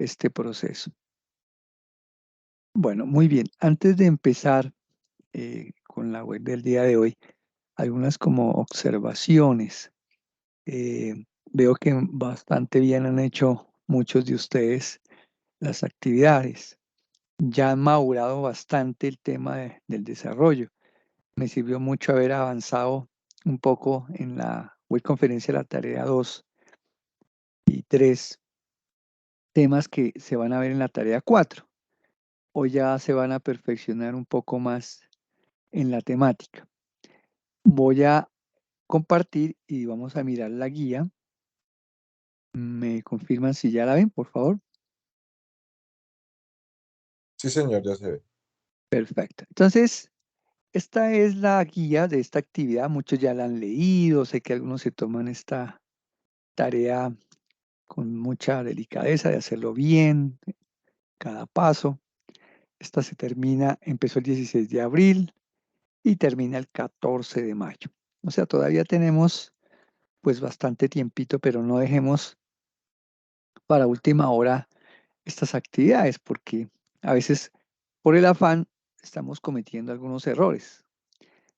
este proceso. Bueno, muy bien. Antes de empezar con la web del día de hoy, algunas como observaciones. Veo que bastante bien han hecho muchos de ustedes las actividades. Ya han madurado bastante el tema del desarrollo. Me sirvió mucho haber avanzado un poco en la web conferencia, la tarea 2 y 3, temas que se van a ver en la tarea 4. O ya se van a perfeccionar un poco más en la temática. Voy a compartir y vamos a mirar la guía. ¿Me confirman si ya la ven, por favor? Sí, señor, ya se ve. Perfecto. Entonces, esta es la guía de esta actividad. Muchos ya la han leído. Sé que algunos se toman esta tarea con mucha delicadeza de hacerlo bien, cada paso. Esta empezó el 16 de abril y termina el 14 de mayo. O sea, todavía tenemos pues bastante tiempito, pero no dejemos para última hora estas actividades, porque a veces por el afán estamos cometiendo algunos errores.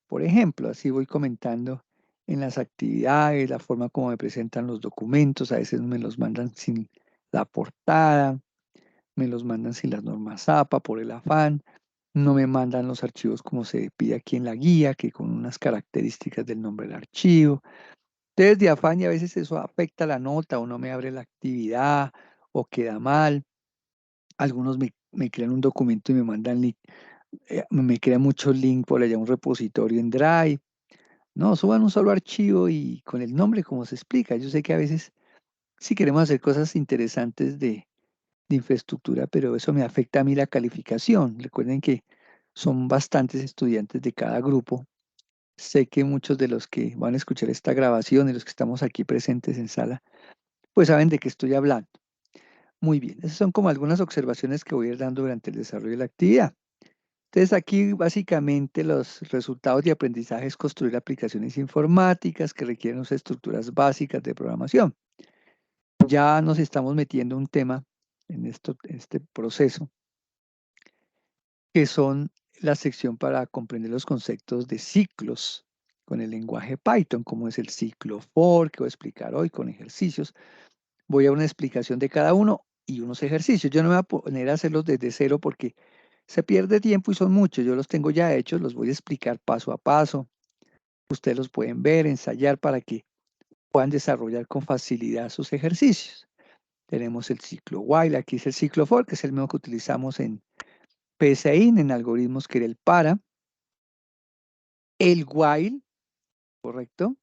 Por ejemplo, así voy comentando en las actividades, la forma como me presentan los documentos, a veces me los mandan sin la portada, me los mandan sin las normas APA por el afán, no me mandan los archivos como se pide aquí en la guía, que con unas características del nombre del archivo. Entonces, de afán y a veces eso afecta la nota o no me abre la actividad o queda mal. Algunos me crean un documento y me mandan link, me crean muchos links por allá, un repositorio en Drive. No, suban un solo archivo y con el nombre como se explica. Yo sé que a veces sí queremos hacer cosas interesantes de infraestructura, pero eso me afecta a mí la calificación. Recuerden que son bastantes estudiantes de cada grupo. Sé que muchos de los que van a escuchar esta grabación y los que estamos aquí presentes en sala, pues saben de qué estoy hablando. Muy bien, esas son como algunas observaciones que voy a ir dando durante el desarrollo de la actividad. Entonces aquí básicamente los resultados de aprendizaje es construir aplicaciones informáticas que requieren unas estructuras básicas de programación. Ya nos estamos metiendo un tema en este proceso, que son la sección para comprender los conceptos de ciclos con el lenguaje Python, como es el ciclo for, que voy a explicar hoy con ejercicios. Voy a una explicación de cada uno y unos ejercicios. Yo no me voy a poner a hacerlos desde cero porque se pierde tiempo y son muchos. Yo los tengo ya hechos, los voy a explicar paso a paso. Ustedes los pueden ver, ensayar para que puedan desarrollar con facilidad sus ejercicios. Tenemos el ciclo while, aquí es el ciclo for, que es el mismo que utilizamos en PSAIN, en algoritmos que era el para. El while, ¿correcto?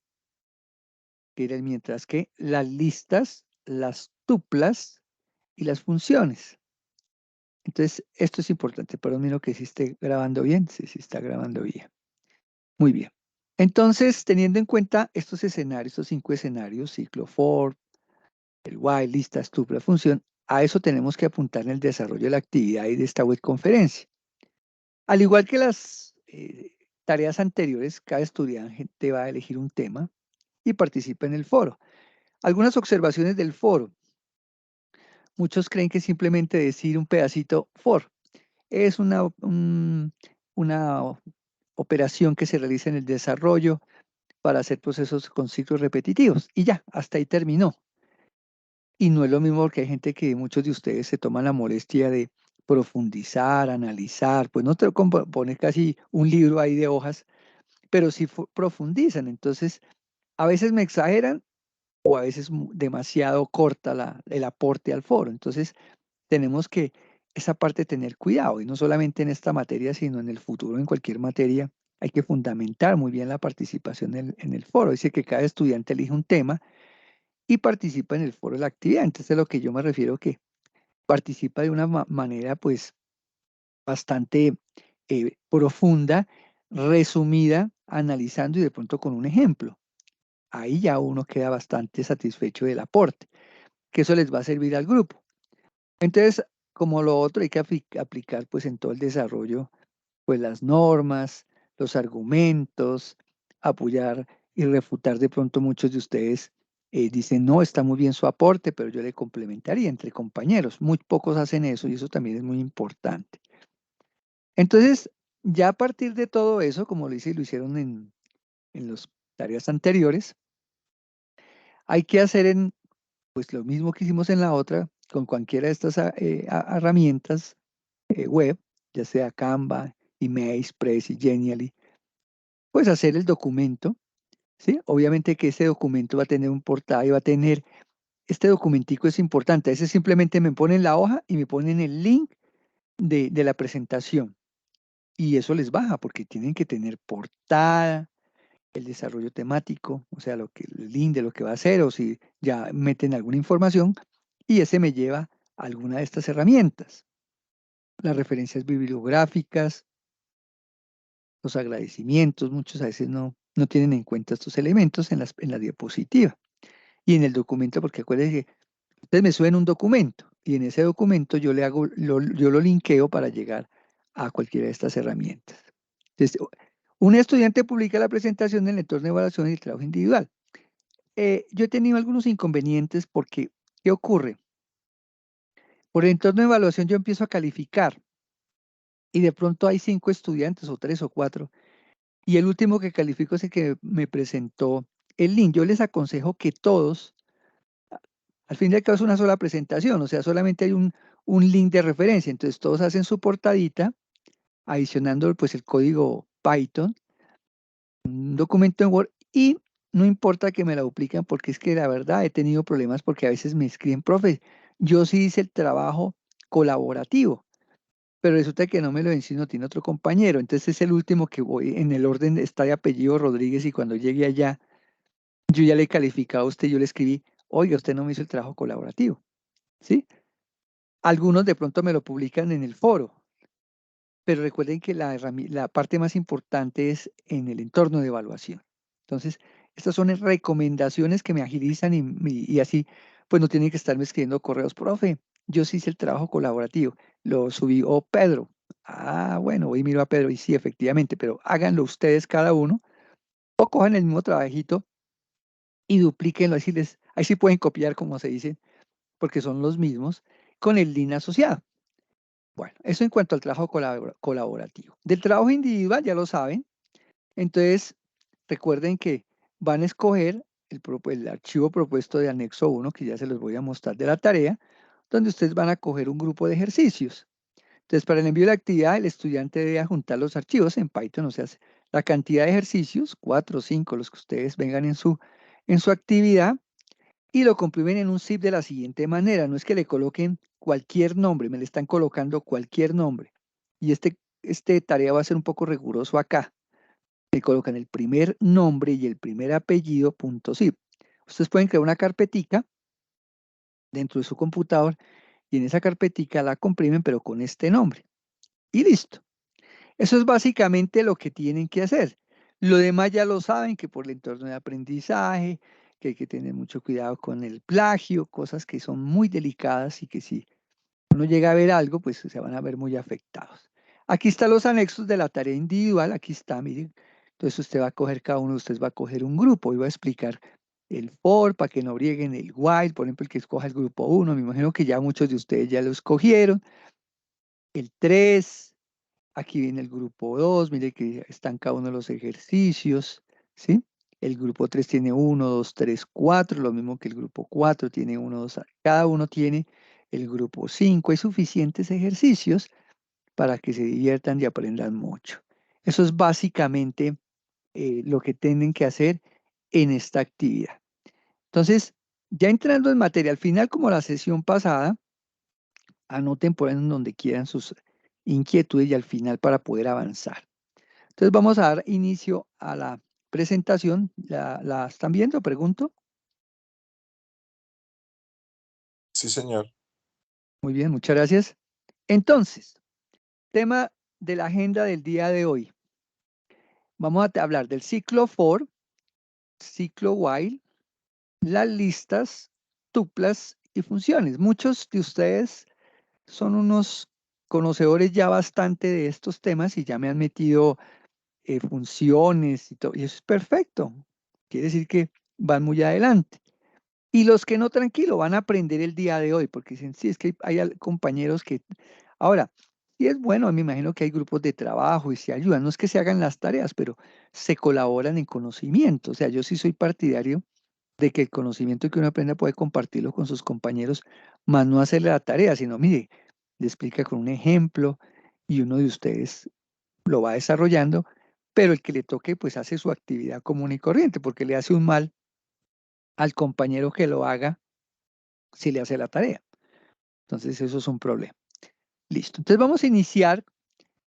Que era el mientras que las listas, las tuplas y las funciones. Entonces, esto es importante, pero miro que sí esté grabando bien. Sí, sí está grabando bien. Muy bien. Entonces, teniendo en cuenta estos escenarios, estos 5 escenarios, ciclo for, el while, lista, tupla, función, a eso tenemos que apuntar en el desarrollo de la actividad y de esta web conferencia. Al igual que las tareas anteriores, cada estudiante va a elegir un tema y participa en el foro. Algunas observaciones del foro. Muchos creen que simplemente decir un pedacito for es una operación que se realiza en el desarrollo para hacer procesos con ciclos repetitivos. Y ya, hasta ahí terminó. Y no es lo mismo porque hay gente que muchos de ustedes se toman la molestia de profundizar, analizar, pues no te poner casi un libro ahí de hojas, pero sí profundizan. Entonces, a veces me exageran o a veces demasiado corta el aporte al foro. Entonces, tenemos que esa parte tener cuidado, y no solamente en esta materia, sino en el futuro, en cualquier materia, hay que fundamentar muy bien la participación en el foro. Dice que cada estudiante elige un tema y participa en el foro de la actividad. Entonces, a lo que yo me refiero que participa de una manera, pues, bastante profunda, resumida, analizando y de pronto con un ejemplo. Ahí ya uno queda bastante satisfecho del aporte, que eso les va a servir al grupo. Entonces, como lo otro, hay que aplicar pues en todo el desarrollo, pues las normas, los argumentos, apoyar y refutar de pronto muchos de ustedes dicen, no, está muy bien su aporte, pero yo le complementaría entre compañeros. Muy pocos hacen eso y eso también es muy importante. Entonces, ya a partir de todo eso, como lo hice, lo hicieron en las tareas anteriores, hay que hacer pues lo mismo que hicimos en la otra, con cualquiera de estas herramientas web, ya sea Canva, Emails, Prezi, Genially, pues hacer el documento, ¿sí? Obviamente que ese documento va a tener un portada y va a tener, este documentico es importante, ese simplemente me ponen la hoja y me ponen el link de la presentación y eso les baja porque tienen que tener portada, el desarrollo temático, o sea, el link de lo que va a hacer o si ya meten alguna información y ese me lleva a alguna de estas herramientas. Las referencias bibliográficas, los agradecimientos, muchos a veces no tienen en cuenta estos elementos en la diapositiva y en el documento, porque acuérdense que ustedes me suben un documento y en ese documento yo yo lo linkeo para llegar a cualquiera de estas herramientas. Entonces, un estudiante publica la presentación en el entorno de evaluación y el trabajo individual. Yo he tenido algunos inconvenientes porque, ¿qué ocurre? Por el entorno de evaluación yo empiezo a calificar y de pronto hay 5 estudiantes o 3 o 4 y el último que califico es el que me presentó el link. Yo les aconsejo que todos, al fin y al cabo es una sola presentación, o sea, solamente hay un link de referencia, entonces todos hacen su portadita, adicionando pues el código Python, un documento en Word y no importa que me la dupliquen porque es que la verdad he tenido problemas porque a veces me escriben, profe, yo sí hice el trabajo colaborativo, pero resulta que no me lo enseñó, tiene otro compañero, entonces es el último que voy, en el orden está de apellido Rodríguez y cuando llegue allá, yo ya le he calificado a usted, yo le escribí, oiga, usted no me hizo el trabajo colaborativo, ¿sí? Algunos de pronto me lo publican en el foro, pero recuerden que la parte más importante es en el entorno de evaluación. Entonces, estas son recomendaciones que me agilizan y así, pues no tienen que estarme escribiendo correos, profe, yo sí hice el trabajo colaborativo, lo subí, oh Pedro, bueno, voy y miro a Pedro y sí, efectivamente, pero háganlo ustedes cada uno o cojan el mismo trabajito y duplíquenlo, ahí sí pueden copiar como se dice, porque son los mismos, con el link asociado. Bueno, eso en cuanto al trabajo colaborativo. Del trabajo individual, ya lo saben. Entonces, recuerden que van a escoger el archivo propuesto de anexo 1, que ya se los voy a mostrar de la tarea, donde ustedes van a coger un grupo de ejercicios. Entonces, para el envío de la actividad, el estudiante debe adjuntar los archivos en Python, o sea, la cantidad de ejercicios, 4 o 5, los que ustedes vengan en su actividad, y lo comprimen en un zip de la siguiente manera. No es que le coloquen cualquier nombre, me le están colocando cualquier nombre. Y este tarea va a ser un poco riguroso acá. Le colocan el primer nombre y el primer apellido, .zip. Ustedes pueden crear una carpetica dentro de su computador y en esa carpetica la comprimen, pero con este nombre. Y listo. Eso es básicamente lo que tienen que hacer. Lo demás ya lo saben, que por el entorno de aprendizaje, que hay que tener mucho cuidado con el plagio, cosas que son muy delicadas y que si uno llega a ver algo, pues se van a ver muy afectados. Aquí están los anexos de la tarea individual, aquí está, miren. Entonces usted va a coger, cada uno de ustedes va a coger un grupo y va a explicar el for para que no brieguen el while, por ejemplo, el que escoja el grupo 1, me imagino que ya muchos de ustedes ya lo escogieron, el 3. Aquí viene el grupo 2, mire que están cada uno de los ejercicios, ¿sí? El grupo 3 tiene 1, 2, 3, 4, lo mismo que el grupo 4 tiene 1, 2, cada uno tiene el grupo 5. Hay suficientes ejercicios para que se diviertan y aprendan mucho. Eso es básicamente lo que tienen que hacer en esta actividad. Entonces, ya entrando en materia, al final, como la sesión pasada, anoten por ahí en donde quieran sus inquietudes y al final para poder avanzar. Entonces vamos a dar inicio a la presentación. ¿La están viendo? Pregunto. Sí, señor. Muy bien, muchas gracias. Entonces, tema de la agenda del día de hoy. Vamos a hablar del ciclo for, ciclo while, las listas, tuplas y funciones. Muchos de ustedes son unos conocedores ya bastante de estos temas y ya me han metido funciones y todo, y eso es perfecto. Quiere decir que van muy adelante. Y los que no, tranquilo, van a aprender el día de hoy, porque dicen, sí, es que compañeros que... Ahora, sí es bueno, me imagino que hay grupos de trabajo y se ayudan, no es que se hagan las tareas, pero se colaboran en conocimiento. O sea, yo sí soy partidario de que el conocimiento que uno aprenda puede compartirlo con sus compañeros, más no hacerle la tarea, sino, mire, le explica con un ejemplo y uno de ustedes lo va desarrollando, pero el que le toque, pues hace su actividad común y corriente, porque le hace un mal al compañero que lo haga si le hace la tarea. Entonces, eso es un problema. Listo. Entonces, vamos a iniciar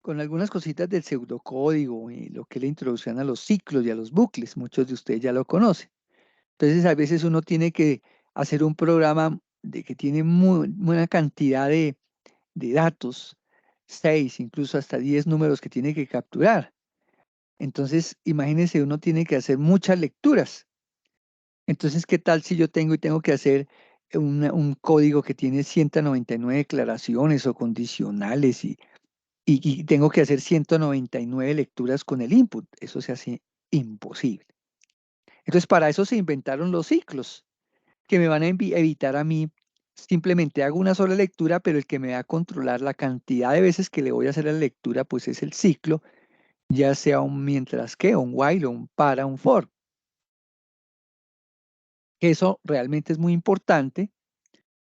con algunas cositas del pseudocódigo y lo que le introducen a los ciclos y a los bucles. Muchos de ustedes ya lo conocen. Entonces, a veces uno tiene que hacer un programa de que tiene una cantidad de datos, 6, incluso hasta 10 números que tiene que capturar. Entonces, imagínense, uno tiene que hacer muchas lecturas. Entonces, ¿qué tal si yo tengo que hacer un código que tiene 199 declaraciones o condicionales y tengo que hacer 199 lecturas con el input? Eso se hace imposible. Entonces, para eso se inventaron los ciclos, que me van a evitar a mí, simplemente hago una sola lectura, pero el que me va a controlar la cantidad de veces que le voy a hacer la lectura, pues es el ciclo, ya sea un mientras que, un while, o un para, un for. Eso realmente es muy importante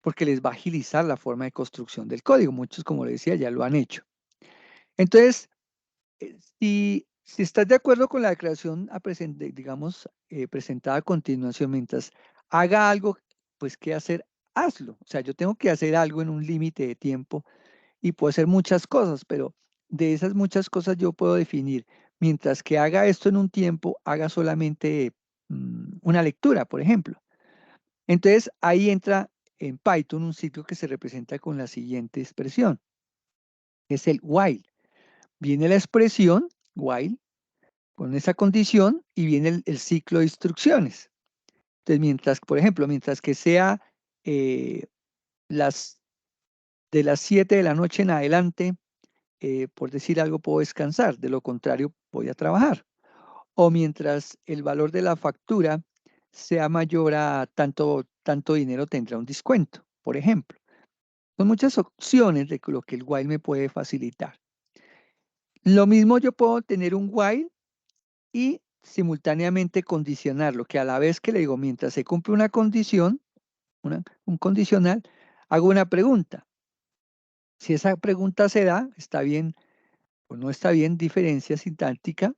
porque les va a agilizar la forma de construcción del código. Muchos, como les decía, ya lo han hecho. Entonces, si estás de acuerdo con la declaración digamos, presentada a continuación, mientras haga algo, pues, ¿qué hacer? Hazlo. O sea, yo tengo que hacer algo en un límite de tiempo y puedo hacer muchas cosas, pero de esas muchas cosas yo puedo definir, mientras que haga esto en un tiempo, haga solamente una lectura, por ejemplo. Entonces, ahí entra en Python un ciclo que se representa con la siguiente expresión, que es el while. Viene la expresión while con esa condición y viene el ciclo de instrucciones. Entonces, por ejemplo, mientras que sea eh, las de las 7 de la noche en adelante, por decir algo, puedo descansar, de lo contrario, voy a trabajar. O mientras el valor de la factura sea mayor a tanto dinero, tendrá un descuento, por ejemplo. Son muchas opciones de lo que el while me puede facilitar. Lo mismo yo puedo tener un while y simultáneamente condicionarlo, que a la vez que le digo, mientras se cumple una condición, un condicional, hago una pregunta. Si esa pregunta se da, está bien o no está bien, diferencia sintáctica.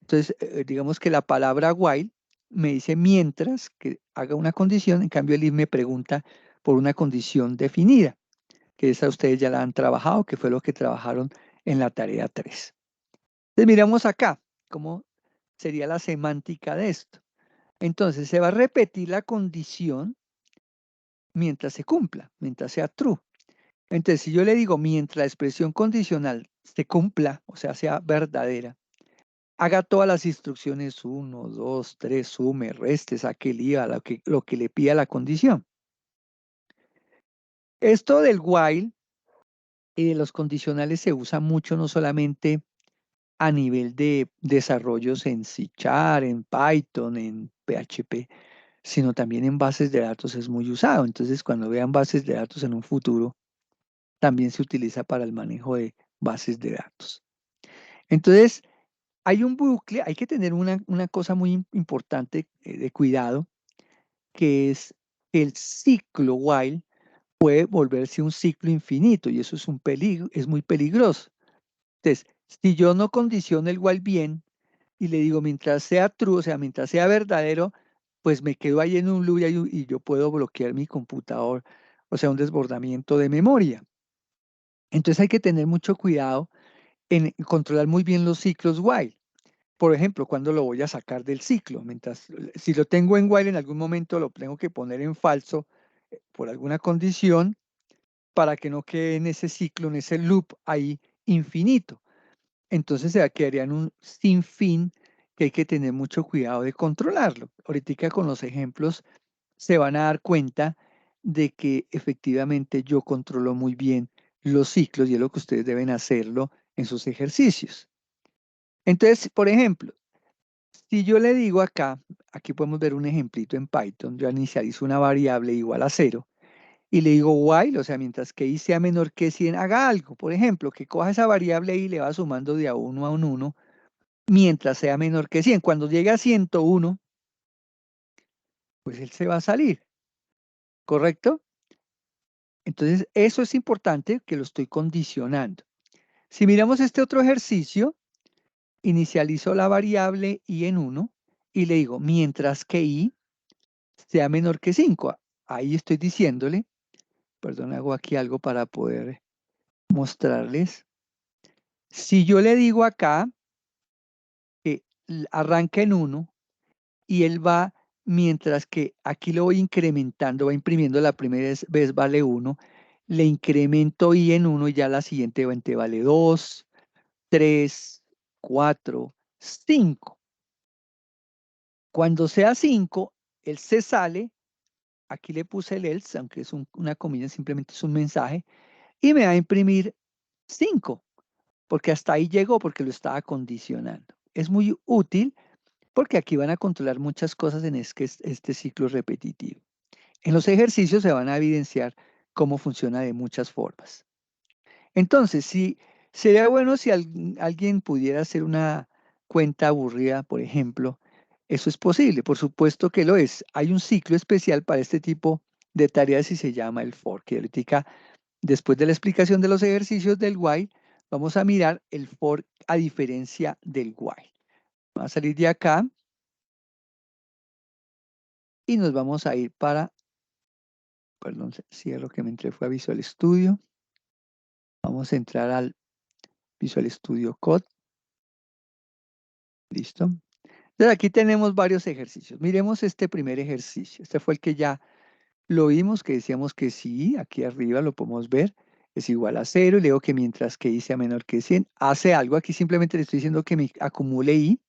Entonces, digamos que la palabra while me dice mientras que haga una condición, en cambio el if me pregunta por una condición definida, que esa ustedes ya la han trabajado, que fue lo que trabajaron en la tarea 3. Entonces, miramos acá cómo sería la semántica de esto. Entonces, se va a repetir la condición mientras se cumpla, mientras sea true. Entonces, si yo le digo mientras la expresión condicional se cumpla, o sea verdadera, haga todas las instrucciones 1, 2, 3, sume, reste, saque el IVA, lo que le pida la condición. Esto del while y de los condicionales se usa mucho no solamente a nivel de desarrollos en C#, en Python, en PHP, sino también en bases de datos es muy usado. Entonces, cuando vean bases de datos en un futuro, también se utiliza para el manejo de bases de datos. Entonces, hay un bucle, hay que tener una cosa muy importante de cuidado, que es el ciclo while puede volverse un ciclo infinito y eso es un peligro, es muy peligroso. Entonces, si yo no condiciono el while bien y le digo mientras sea true, o sea, mientras sea verdadero, pues me quedo ahí en un loop y yo puedo bloquear mi computador, o sea, un desbordamiento de memoria. Entonces hay que tener mucho cuidado en controlar muy bien los ciclos while. Por ejemplo, cuando lo voy a sacar del ciclo, si lo tengo en while en algún momento lo tengo que poner en falso por alguna condición para que no quede en ese ciclo, en ese loop ahí infinito. Entonces se quedaría en un sinfín que hay que tener mucho cuidado de controlarlo. Ahorita con los ejemplos se van a dar cuenta de que efectivamente yo controlo muy bien los ciclos y es lo que ustedes deben hacerlo en sus ejercicios. Entonces, por ejemplo, Si yo le digo acá, aquí podemos ver un ejemplito en Python, yo inicializo una variable igual a 0 y le digo while, o sea, mientras que i sea menor que 100, haga algo. Por ejemplo, que coja esa variable y le va sumando de a 1 a un 1 mientras sea menor que 100. Cuando llegue a 101, pues él se va a salir, ¿correcto? Entonces, eso es importante que lo estoy condicionando. Si miramos este otro ejercicio, inicializo la variable i en 1 y le digo, mientras que i sea menor que 5. Ahí estoy diciéndole, perdón, hago aquí algo para poder mostrarles. Si yo le digo acá que arranca en 1 y él va, mientras que aquí lo voy incrementando, va imprimiendo la primera vez vale 1, le incremento i en 1 y ya la siguiente vale 2, 3, 4, 5. Cuando sea 5, él se sale, aquí le puse el else, aunque es una comilla, simplemente es un mensaje, y me va a imprimir 5, porque hasta ahí llegó, porque lo estaba condicionando. Es muy útil porque aquí van a controlar muchas cosas en este ciclo repetitivo. En los ejercicios se van a evidenciar cómo funciona de muchas formas. Entonces, sí, sería bueno si alguien pudiera hacer una cuenta aburrida, por ejemplo. Eso es posible, por supuesto que lo es. Hay un ciclo especial para este tipo de tareas y se llama el for, que ahorita, después de la explicación de los ejercicios del while, vamos a mirar el for a diferencia del while. Vamos a salir de acá y nos vamos a ir para, perdón, cierro que me entré, fue a Visual Studio. Vamos a entrar al Visual Studio Code. Listo. Entonces aquí tenemos varios ejercicios. Miremos este primer ejercicio. Este fue el que ya lo vimos, que decíamos que sí, aquí arriba lo podemos ver, es igual a 0. Y le digo que mientras que i sea menor que 100, hace algo. Aquí simplemente le estoy diciendo que me acumule i.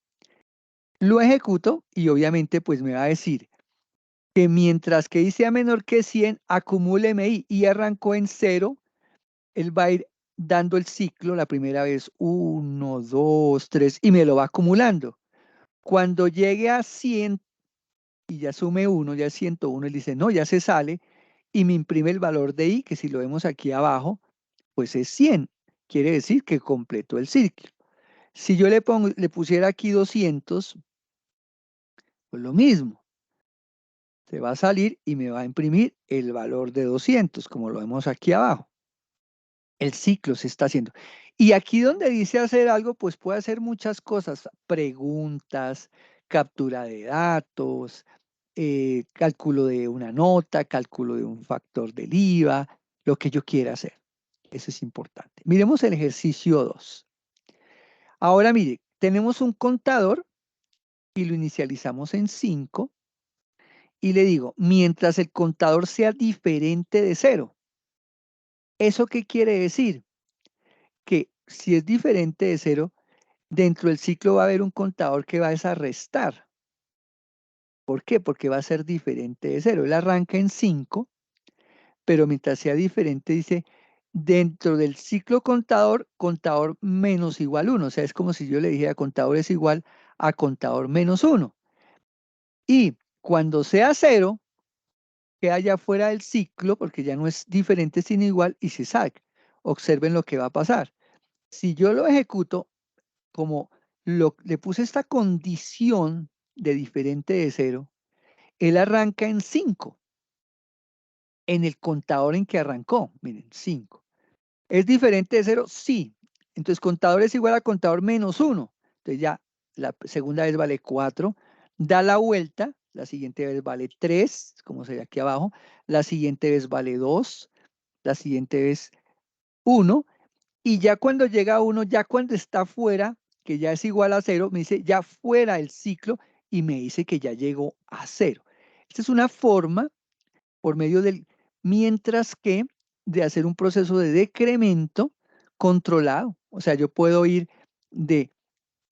Lo ejecuto y obviamente pues me va a decir que mientras que i sea menor que 100, acumúleme i. Y arrancó en 0, él va a ir dando el ciclo la primera vez, 1, 2, 3, y me lo va acumulando. Cuando llegue a 100 y ya sume 1, ya es 101, él dice, no, ya se sale, y me imprime el valor de i, que si lo vemos aquí abajo, pues es 100. Quiere decir que completó el ciclo. Si yo le pusiera aquí 200, pues lo mismo. Se va a salir y me va a imprimir el valor de 200, como lo vemos aquí abajo. El ciclo se está haciendo. Y aquí donde dice hacer algo, pues puede hacer muchas cosas, preguntas, captura de datos, cálculo de una nota, cálculo de un factor del IVA, lo que yo quiera hacer. Eso es importante. Miremos el ejercicio 2. Ahora mire, tenemos un contador y lo inicializamos en 5 y le digo, mientras el contador sea diferente de 0. ¿Eso qué quiere decir? Que si es diferente de 0, dentro del ciclo va a haber un contador que va a restar. ¿Por qué? Porque va a ser diferente de 0. Él arranca en 5, pero mientras sea diferente, dice, dentro del ciclo contador, contador menos igual 1. O sea, es como si yo le dijera contador es igual a contador menos 1. Y cuando sea 0, que haya fuera del ciclo, porque ya no es diferente sino igual, y se saca. Observen lo que va a pasar. Si yo lo ejecuto, como le puse esta condición de diferente de 0, él arranca en 5, en el contador en que arrancó. Miren, 5. ¿Es diferente de 0? Sí. Entonces, contador es igual a contador menos 1. Entonces, ya la segunda vez vale 4. Da la vuelta. La siguiente vez vale 3, como se ve aquí abajo. La siguiente vez vale 2. La siguiente vez 1. Y ya cuando llega a 1, ya cuando está fuera, que ya es igual a 0, me dice ya fuera el ciclo y me dice que ya llegó a 0. Esta es una forma por medio del mientras que de hacer un proceso de decremento controlado. O sea, yo puedo ir de,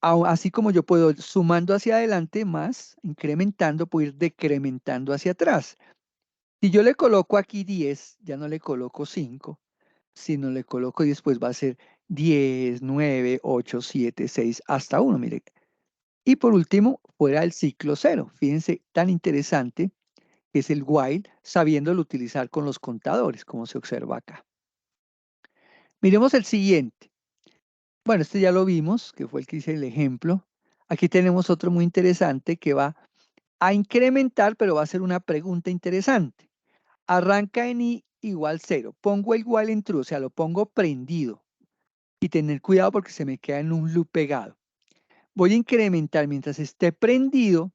así como yo puedo ir sumando hacia adelante más, incrementando, puedo ir decrementando hacia atrás. Si yo le coloco aquí 10, ya no le coloco 5, sino le coloco 10, pues va a ser 10, 9, 8, 7, 6, hasta 1. Mire, Y por último, fuera del ciclo cero. Fíjense, tan interesante que es el while, sabiéndolo utilizar con los contadores, como se observa acá. Miremos el siguiente. Bueno, este ya lo vimos, que fue el que hice el ejemplo. Aquí tenemos otro muy interesante que va a incrementar, pero va a ser una pregunta interesante. Arranca en i igual 0. Pongo el while en true, o sea, lo pongo prendido. Y tener cuidado porque se me queda en un loop pegado. Voy a incrementar mientras esté prendido,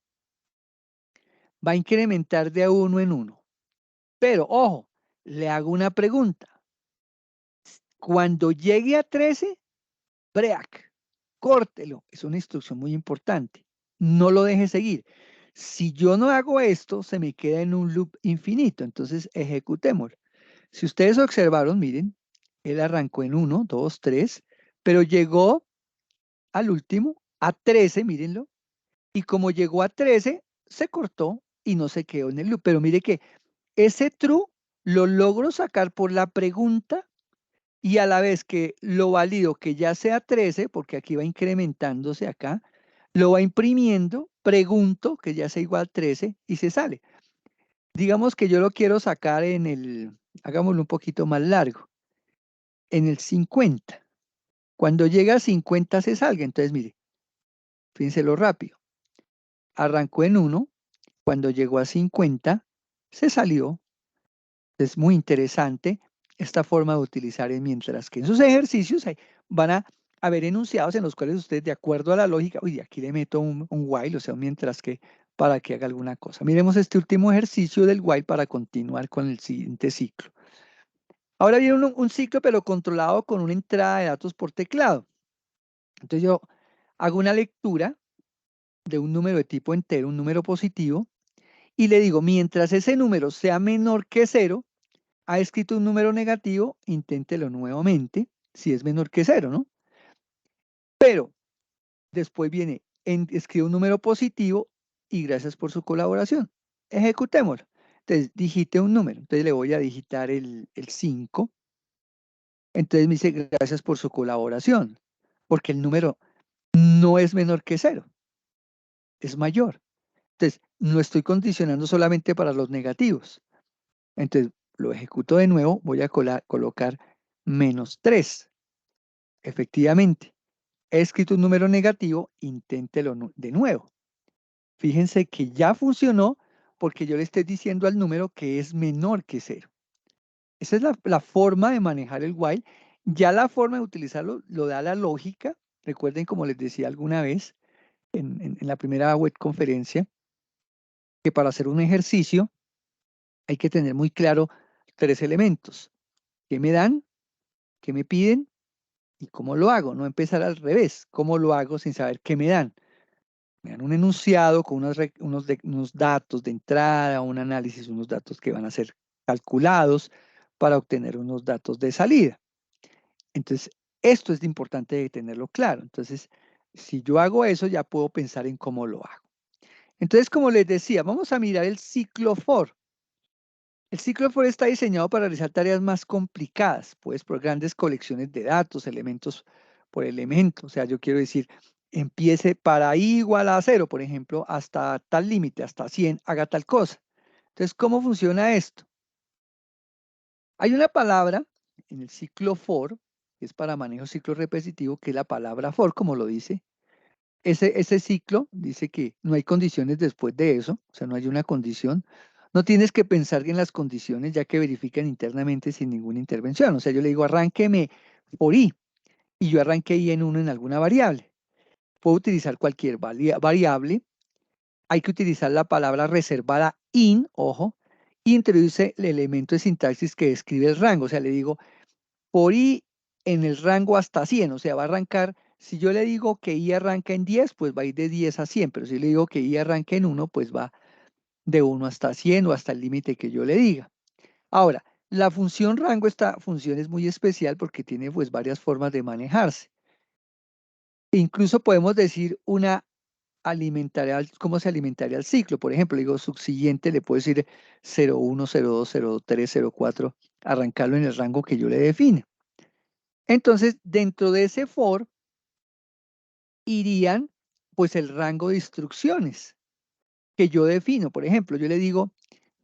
va a incrementar de 1 en 1. Pero, ojo, le hago una pregunta. Cuando llegue a 13, break, córtelo. Es una instrucción muy importante. No lo deje seguir. Si yo no hago esto, se me queda en un loop infinito. Entonces, ejecutemos. Si ustedes observaron, miren, él arrancó en 1, 2, 3, pero llegó al último, a 13, mírenlo, y como llegó a 13, se cortó y no se quedó en el loop. Pero mire que ese true lo logro sacar por la pregunta y a la vez que lo valido que ya sea 13, porque aquí va incrementándose acá, lo va imprimiendo, pregunto que ya sea igual a 13 y se sale. Digamos que yo lo quiero sacar en el, hagámoslo un poquito más largo, en el 50. Cuando llega a 50 se salga. Entonces, mire, fíjense lo rápido. Arrancó en 1, cuando llegó a 50, se salió. Es muy interesante esta forma de utilizar el mientras que en sus ejercicios van a haber enunciados en los cuales usted, de acuerdo a la lógica, uy, aquí le meto un while, o sea, un mientras que, para que haga alguna cosa. Miremos este último ejercicio del while para continuar con el siguiente ciclo. Ahora viene un ciclo, pero controlado con una entrada de datos por teclado. Entonces yo hago una lectura de un número de tipo entero, un número positivo, y le digo, mientras ese número sea menor que 0, ha escrito un número negativo, inténtelo nuevamente, si es menor que 0, ¿no? Pero después viene, escribe un número positivo y gracias por su colaboración. Ejecutémoslo. Entonces, digite un número. Entonces le voy a digitar el 5. Entonces me dice, gracias por su colaboración, porque el número no es menor que 0, es mayor. Entonces, no estoy condicionando solamente para los negativos. Entonces, lo ejecuto de nuevo, voy a colocar -3. Efectivamente, he escrito un número negativo, inténtelo de nuevo. Fíjense que ya funcionó porque yo le estoy diciendo al número que es menor que 0. Esa es la forma de manejar el while. Ya la forma de utilizarlo lo da la lógica. Recuerden, como les decía alguna vez en la primera web conferencia, que para hacer un ejercicio hay que tener muy claro 3 elementos. ¿Qué me dan? ¿Qué me piden? ¿Y cómo lo hago? No empezar al revés. ¿Cómo lo hago sin saber qué me dan? Me dan un enunciado con unos datos de entrada, un análisis, unos datos que van a ser calculados para obtener unos datos de salida. Entonces, esto es importante de tenerlo claro. Entonces, si yo hago eso, ya puedo pensar en cómo lo hago. Entonces, como les decía, vamos a mirar el ciclo for. El ciclo for está diseñado para realizar tareas más complicadas, pues por grandes colecciones de datos, elementos por elemento. O sea, yo quiero decir, empiece para i igual a 0, por ejemplo, hasta tal límite, hasta 100, haga tal cosa. Entonces, ¿cómo funciona esto? Hay una palabra en el ciclo for, que es para manejo ciclo repetitivo, que es la palabra for, como lo dice. Ese ciclo dice que no hay condiciones después de eso, o sea, no hay una condición. No tienes que pensar en las condiciones ya que verifican internamente sin ninguna intervención. O sea, yo le digo arránqueme por i y yo arranqué i en 1 en alguna variable. Puedo utilizar cualquier variable. Hay que utilizar la palabra reservada in, ojo, y introduce el elemento de sintaxis que describe el rango. O sea, le digo por i en el rango hasta 100, o sea, va a arrancar, si yo le digo que i arranca en 10, pues va a ir de 10 a 100, pero si le digo que i arranca en 1, pues va de 1 hasta 100 o hasta el límite que yo le diga. Ahora, la función rango, esta función es muy especial porque tiene pues varias formas de manejarse. Incluso podemos decir una alimentaría, cómo se alimentaría el ciclo. Por ejemplo, digo, subsiguiente le puedo decir 01, 02, 03, 04, arrancarlo en el rango que yo le define. Entonces, dentro de ese for, irían Pues el rango de instrucciones que yo defino. Por ejemplo, yo le digo,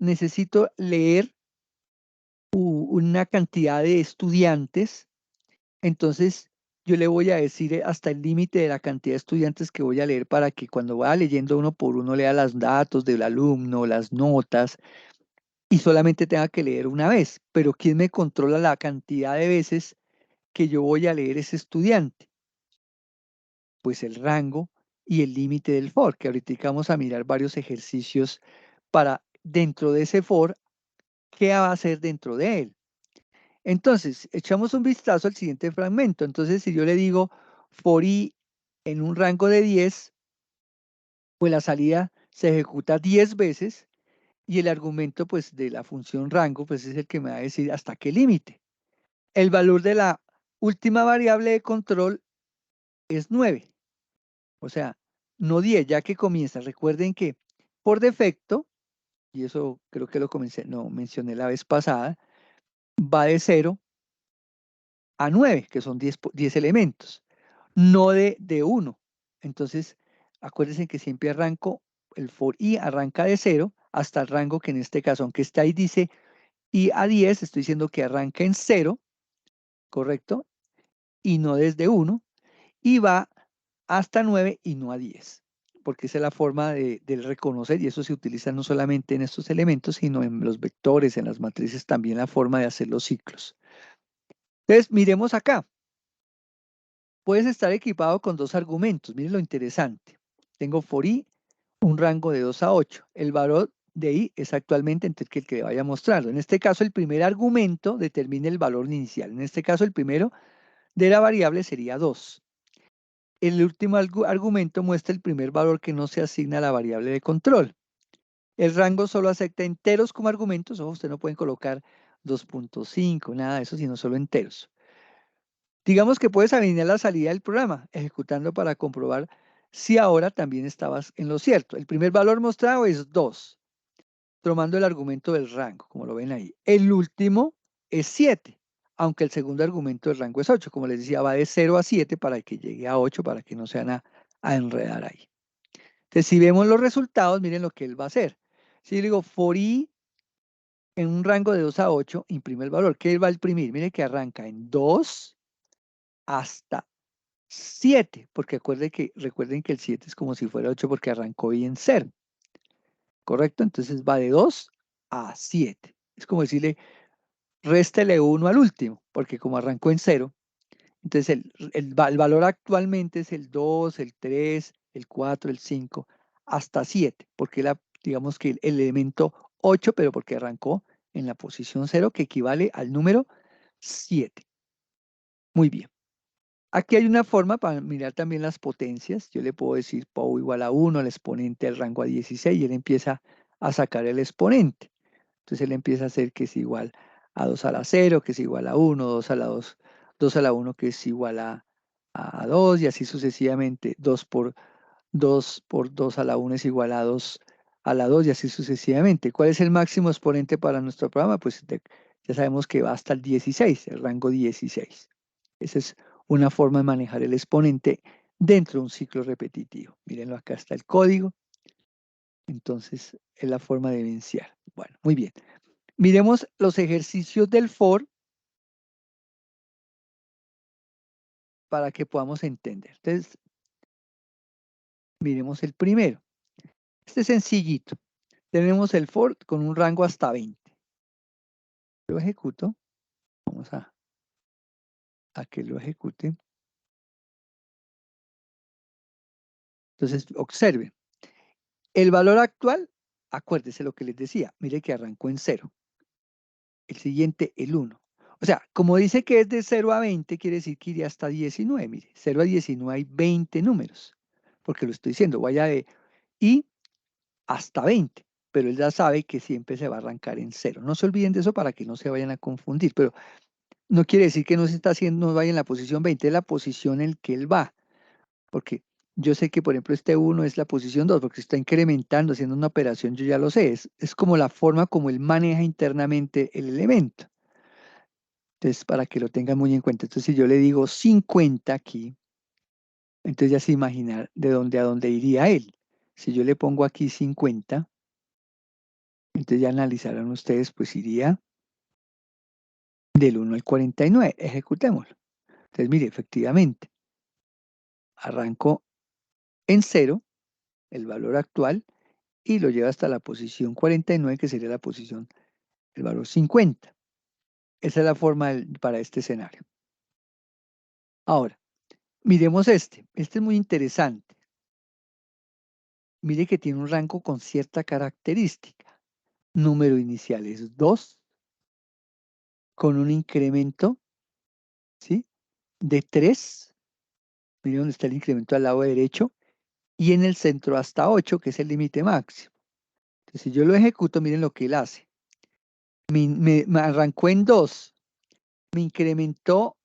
necesito leer una cantidad de estudiantes, entonces yo le voy a decir hasta el límite de la cantidad de estudiantes que voy a leer para que cuando vaya leyendo uno por uno lea los datos del alumno, las notas, y solamente tenga que leer una vez. Pero ¿quién me controla la cantidad de veces que yo voy a leer ese estudiante? Pues el rango y el límite del for, que ahorita vamos a mirar varios ejercicios para dentro de ese for, ¿qué va a hacer dentro de él? Entonces, echamos un vistazo al siguiente fragmento. Entonces, si yo le digo for i en un rango de 10, pues la salida se ejecuta 10 veces y el argumento pues de la función rango pues es el que me va a decir hasta qué límite. El valor de la última variable de control es 9, o sea, no 10, ya que comienza. Recuerden que por defecto, y eso creo que lo no mencioné la vez pasada, va de 0 a 9, que son 10 elementos, no de 1. Entonces, acuérdense que siempre arranco, el for i arranca de 0 hasta el rango que en este caso, aunque está ahí dice i a 10, estoy diciendo que arranca en 0, ¿correcto? Y no desde 1, y va hasta 9 y no a 10, porque esa es la forma de reconocer, y eso se utiliza no solamente en estos elementos, sino en los vectores, en las matrices, también la forma de hacer los ciclos. Entonces, miremos acá. Puedes estar equipado con dos argumentos. Miren lo interesante. Tengo for i, un rango de 2 a 8. El valor de i es actualmente entre el que le vaya a mostrar. En este caso, el primer argumento determina el valor inicial. En este caso, el primero de la variable sería 2. El último argumento muestra el primer valor que no se asigna a la variable de control. El rango solo acepta enteros como argumentos. Ojo, usted no puede colocar 2.5, nada de eso, sino solo enteros. Digamos que puedes alinear la salida del programa, ejecutando para comprobar si ahora también estabas en lo cierto. El primer valor mostrado es 2, tomando el argumento del rango, como lo ven ahí. El último es 7, aunque el segundo argumento del rango es 8. Como les decía, va de 0 a 7 para que llegue a 8, para que no se van a enredar ahí. Entonces, si vemos los resultados, miren lo que él va a hacer. Si yo digo for i en un rango de 2 a 8, imprime el valor. ¿Qué él va a imprimir? Mire que arranca en 2 hasta 7, porque recuerden que el 7 es como si fuera 8 porque arrancó bien 0, ¿correcto? Entonces va de 2 a 7. Es como decirle, réstele 1 al último, porque como arrancó en 0, entonces el valor actualmente es el 2, el 3, el 4, el 5, hasta 7, porque digamos que el elemento 8, pero porque arrancó en la posición 0, que equivale al número 7. Muy bien. Aquí hay una forma para mirar también las potencias. Yo le puedo decir POW igual a 1, el exponente del rango a 16, y él empieza a sacar el exponente. Entonces él empieza a hacer que es igual a 2 a la 0, que es igual a 1, 2 a la 2, 2 a la 1, que es igual a 2, y así sucesivamente. 2 por 2 a la 1 es igual a 2 a la 2, y así sucesivamente. ¿Cuál es el máximo exponente para nuestro programa? Pues ya sabemos que va hasta el 16, el rango 16. Esa es una forma de manejar el exponente dentro de un ciclo repetitivo. Mírenlo, acá está el código. Entonces, es la forma de evidenciar. Bueno, muy bien. Miremos los ejercicios del for para que podamos entender. Entonces, miremos el primero. Este es sencillito. Tenemos el for con un rango hasta 20. Lo ejecuto. Vamos a que lo ejecute. Entonces, observen. El valor actual, acuérdese lo que les decía. Mire que arrancó en 0. El siguiente, el 1. O sea, como dice que es de 0 a 20, quiere decir que iría hasta 19. Mire, 0 a 19 hay 20 números. Porque lo estoy diciendo, vaya de i hasta 20. Pero él ya sabe que siempre se va a arrancar en 0. No se olviden de eso para que no se vayan a confundir. Pero no quiere decir que no se está haciendo, no vaya en la posición 20, es la posición en que él va. Porque yo sé que, por ejemplo, este 1 es la posición 2, porque está incrementando, haciendo una operación, yo ya lo sé. Es como la forma como él maneja internamente el elemento. Entonces, para que lo tengan muy en cuenta. Entonces, si yo le digo 50 aquí, Entonces ya se imaginar de dónde a dónde iría él. Si yo le pongo aquí 50, entonces ya analizarán ustedes, pues iría del 1 al 49. Ejecutémoslo. Entonces, mire, efectivamente, arranco en 0, el valor actual, y lo lleva hasta la posición 49, que sería la posición, el valor 50. Esa es la forma para este escenario. Ahora, miremos este. Este es muy interesante. Mire que tiene un rango con cierta característica. Número inicial es 2, con un incremento, ¿sí?, de 3. Mire dónde está el incremento al lado derecho. Y en el centro hasta 8, que es el límite máximo. Entonces, si yo lo ejecuto, miren lo que él hace. Me arrancó en 2. Me incrementó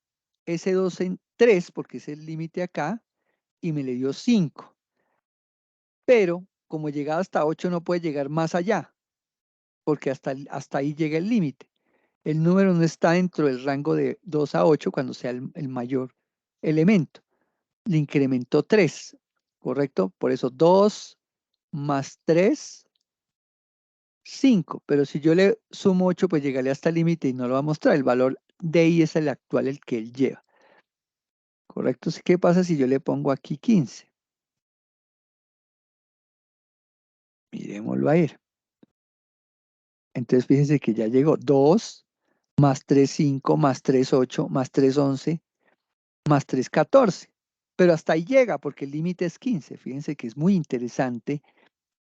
ese 2 en 3, porque es el límite acá, y me le dio 5. Pero, como llegaba hasta 8, no puede llegar más allá, porque hasta ahí llega el límite. El número no está dentro del rango de 2 a 8 cuando sea el mayor elemento. Le incrementó 3, ¿correcto? Por eso 2 más 3, 5. Pero si yo le sumo 8, pues llegaría hasta el límite y no lo va a mostrar. El valor de I es el actual, el que él lleva. ¿Correcto? ¿Qué pasa si yo le pongo aquí 15? Miremoslo a ir. Entonces fíjense que ya llegó 2 más 3, 5, más 3, 8, más 3, 11, más 3, 14. Pero hasta ahí llega porque el límite es 15. Fíjense que es muy interesante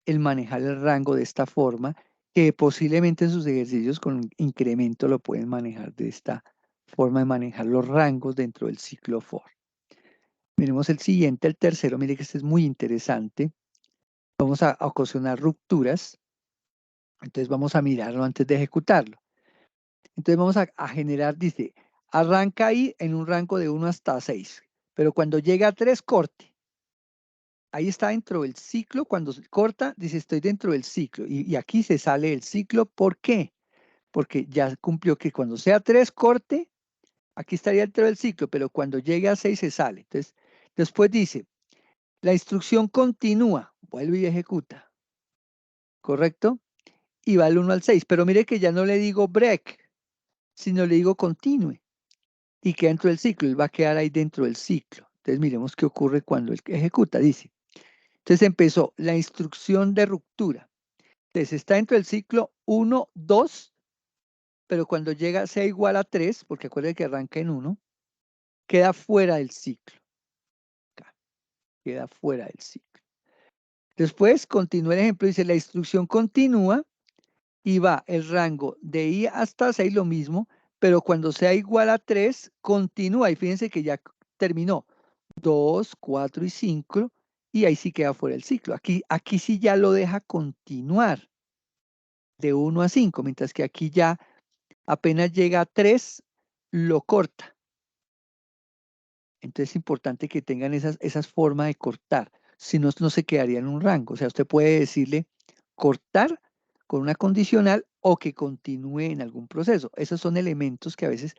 el manejar el rango de esta forma, que posiblemente en sus ejercicios con incremento lo pueden manejar de esta forma de manejar los rangos dentro del ciclo for. Miremos el siguiente, el tercero. Mire que este es muy interesante. Vamos a ocasionar rupturas. Entonces vamos a mirarlo antes de ejecutarlo. Entonces vamos a generar, dice, arranca ahí en un rango de 1 hasta 6, pero cuando llega a 3, corte. Ahí está dentro del ciclo, cuando corta, dice, estoy dentro del ciclo, y aquí se sale el ciclo. ¿Por qué? Porque ya cumplió que cuando sea 3, corte, aquí estaría dentro del ciclo, pero cuando llegue a 6 se sale. Entonces, después dice, la instrucción continúa, vuelve y ejecuta, ¿correcto? Y va del 1 al 6, pero mire que ya no le digo break, sino le digo continue. Y queda dentro del ciclo, él va a quedar ahí dentro del ciclo. Entonces miremos qué ocurre cuando él ejecuta, dice. Entonces empezó la instrucción de ruptura. Entonces está dentro del ciclo 1, 2, pero cuando llega sea igual a 3, porque acuérdense que arranca en 1, queda fuera del ciclo. Acá, queda fuera del ciclo. Después continúa el ejemplo, dice la instrucción continúa y va el rango de I hasta 6 lo mismo, pero cuando sea igual a 3, continúa. Y fíjense que ya terminó 2, 4 y 5, y ahí sí queda fuera el ciclo. Aquí sí ya lo deja continuar de 1 a 5, mientras que aquí ya apenas llega a 3, lo corta. Entonces es importante que tengan esas formas de cortar, si no, no se quedaría en un rango. O sea, usted puede decirle cortar con una condicional o que continúe en algún proceso. Esos son elementos que a veces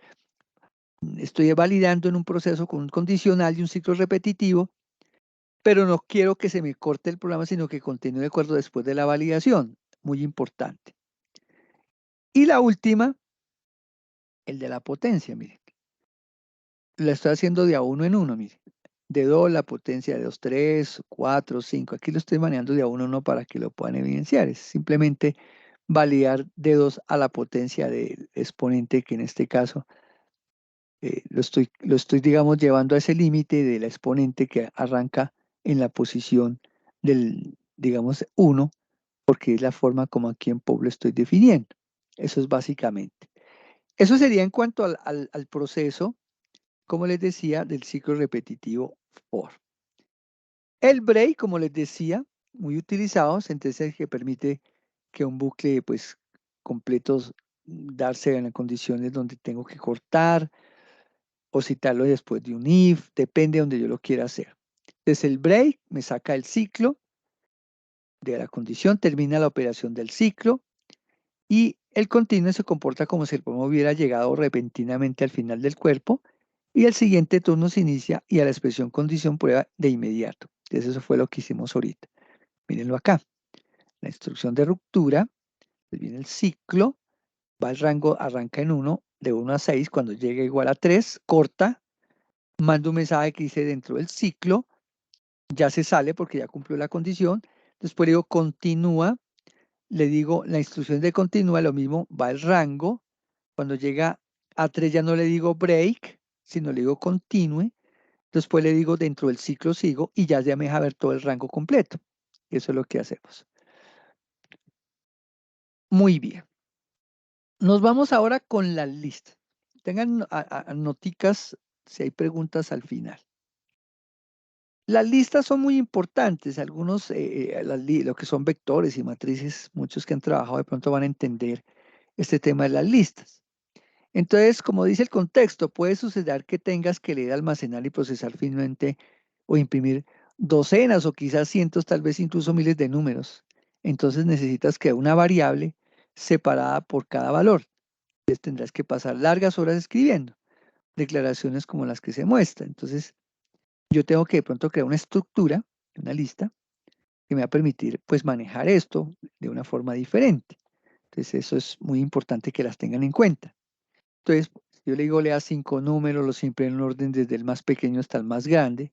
estoy validando en un proceso con un condicional y un ciclo repetitivo, pero no quiero que se me corte el programa, sino que continúe de acuerdo después de la validación. Muy importante. Y la última, el de la potencia, miren. La estoy haciendo de a uno en uno, miren. De 2 la potencia de 2, 3, 4, 5. Aquí lo estoy manejando de a uno en uno para que lo puedan evidenciar. Es simplemente validar de 2 a la potencia del exponente, que en este caso lo estoy, digamos, llevando a ese límite del exponente que arranca en la posición del, digamos, 1, porque es la forma como aquí en POP lo estoy definiendo. Eso es básicamente. Eso sería en cuanto al proceso, como les decía, del ciclo repetitivo for. El break, como les decía, muy utilizado, sentencia que permite que un bucle, pues, completo darse en las condiciones donde tengo que cortar o citarlo después de un if, depende de donde yo lo quiera hacer. Desde el break me saca el ciclo de la condición, termina la operación del ciclo, y el continuo se comporta como si el programa hubiera llegado repentinamente al final del cuerpo Y el siguiente turno se inicia y a la expresión condición prueba de inmediato. Entonces eso fue lo que hicimos ahorita. Mírenlo acá. La instrucción de ruptura, pues viene el ciclo, va el rango, arranca en 1, de 1 a 6, cuando llega igual a 3, corta, manda un mensaje que dice dentro del ciclo, ya se sale porque ya cumplió la condición, después le digo continúa, le digo la instrucción de continúa, lo mismo, va el rango, cuando llega a 3 ya no le digo break, sino le digo continue, después le digo dentro del ciclo sigo y ya me deja ver todo el rango completo. Eso es lo que hacemos. Muy bien. Nos vamos ahora con la lista. Tengan noticas si hay preguntas al final. Las listas son muy importantes. Algunos, lo que son vectores y matrices, muchos que han trabajado de pronto van a entender este tema de las listas. Entonces, como dice el contexto, puede suceder que tengas que leer, almacenar y procesar finalmente o imprimir docenas o quizás cientos, tal vez incluso miles de números. Entonces necesitas que una variable separada por cada valor. Entonces tendrás que pasar largas horas escribiendo declaraciones como las que se muestran. Entonces, yo tengo que de pronto crear una estructura, una lista, que me va a permitir pues manejar esto de una forma diferente. Entonces, eso es muy importante que las tengan en cuenta. Entonces, yo le digo lea 5 números, los siempre en orden desde el más pequeño hasta el más grande.